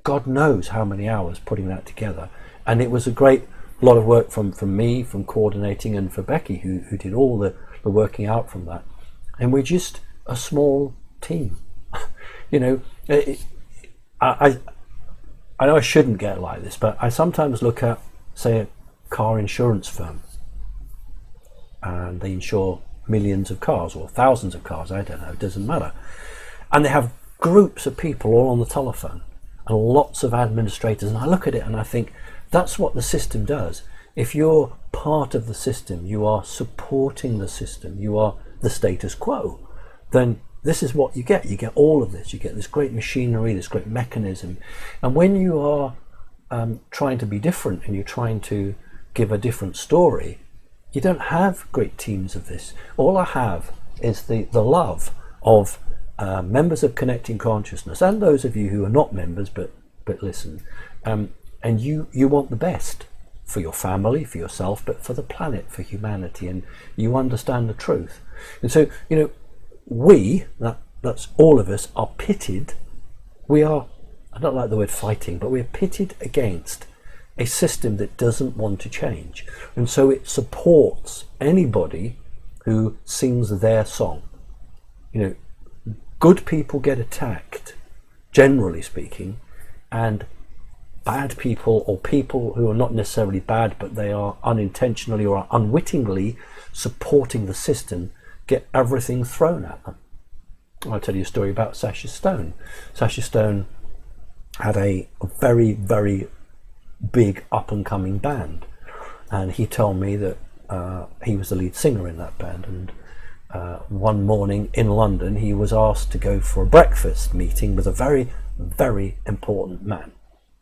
God knows how many hours putting that together, and it was a great lot of work from me, from coordinating, and for Becky who did all the working out from that. And we're just a small team. I know I shouldn't get like this, but I sometimes look at, say, a car insurance firm, and they insure millions of cars or thousands of cars, I don't know, it doesn't matter, and they have groups of people all on the telephone and lots of administrators, and I look at it and I think that's what the system does. If you're part of the system, you are supporting the system, you are the status quo, then this is what you get. You get all of this. You get this great machinery, this great mechanism. And when you are trying to be different and you're trying to give a different story, you don't have great teams of this. All I have is the love of members of Connecting Consciousness, and those of you who are not members but listen. And you want the best for your family, for yourself, but for the planet, for humanity, and you understand the truth. And so, that's all of us, are pitted. We are, I don't like the word fighting, but we're pitted against a system that doesn't want to change. And so it supports anybody who sings their song. Good people get attacked, generally speaking, and bad people, or people who are not necessarily bad, but they are unintentionally or unwittingly supporting the system, get everything thrown at them. I'll tell you a story about Sasha Stone. Sasha Stone had a very, very big up-and-coming band, and he told me that he was the lead singer in that band, and one morning in London he was asked to go for a breakfast meeting with a very, very important man.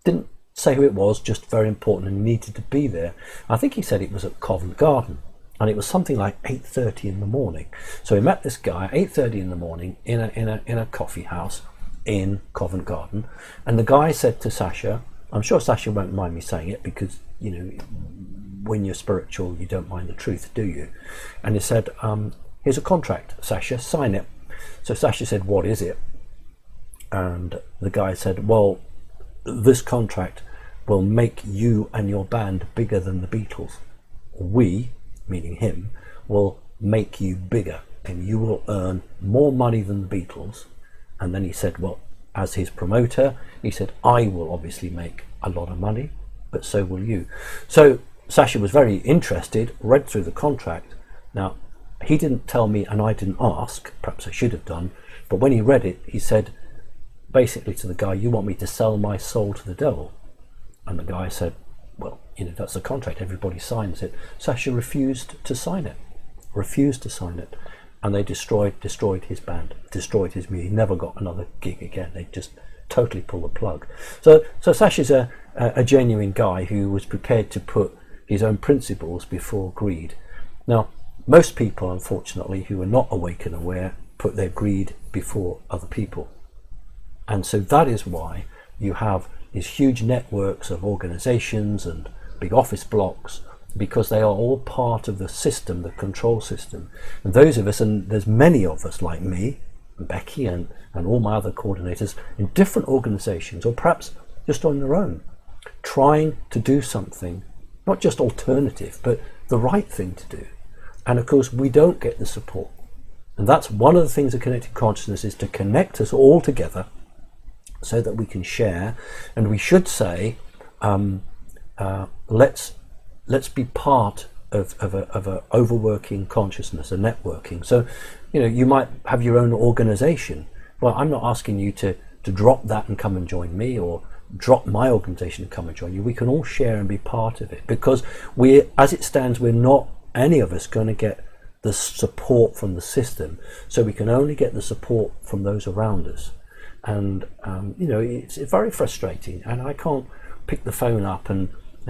Didn't say who it was, just very important, and needed to be there. I think he said it was at Covent Garden, and it was something like 8:30 in the morning. So he met this guy at 8:30 in the morning in a coffee house in Covent Garden, and the guy said to Sasha, I'm sure Sasha won't mind me saying it, because when you're spiritual you don't mind the truth, do you? And he said, here's a contract, Sasha, sign it. So Sasha said, what is it? And the guy said, well, this contract will make you and your band bigger than the Beatles. We, meaning him, will make you bigger, and you will earn more money than the Beatles. And then he said, well, as his promoter, he said, I will obviously make a lot of money, but so will you. So Sasha was very interested, read through the contract. Now, he didn't tell me, and I didn't ask, perhaps I should have done, but when he read it, he said basically to the guy, you want me to sell my soul to the devil? And the guy said, well, that's the contract, everybody signs it. Sasha refused to sign it, and they destroyed his band, destroyed his music. He never got another gig again. They just totally pulled the plug. So Sasha's a genuine guy who was prepared to put his own principles before greed. Now, most people, unfortunately, who are not awake and aware, put their greed before other people. And so that is why you have these huge networks of organizations and big office blocks, because they are all part of the system, the control system. And those of us, and there's many of us like me, and Becky, and all my other coordinators in different organizations, or perhaps just on their own, trying to do something, not just alternative, but the right thing to do. And of course, we don't get the support. And that's one of the things of connected consciousness, is to connect us all together so that we can share. And we should say, let's be part of a overworking consciousness, a networking. So, you might have your own organization. Well, I'm not asking you to drop that and come and join me, or drop my organization and come and join you. We can all share and be part of it, because as it stands, we're not, any of us, going to get the support from the system. So we can only get the support from those around us. And it's very frustrating, and I can't pick the phone up and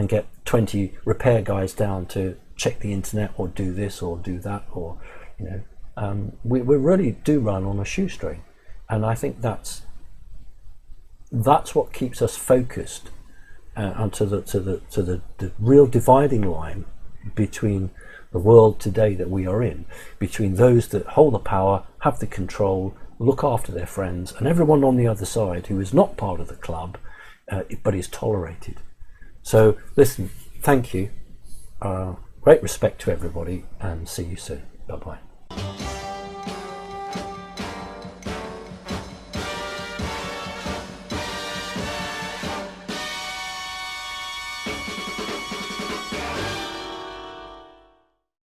get 20 repair guys down to check the internet, or do this or do that, or we really do run on a shoestring. And I think that's what keeps us focused onto the real dividing line between the world today that we are in, between those that hold the power, have the control, look after their friends, and everyone on the other side who is not part of the club, but is tolerated. So listen, thank you, great respect to everybody, and see you soon. Bye bye.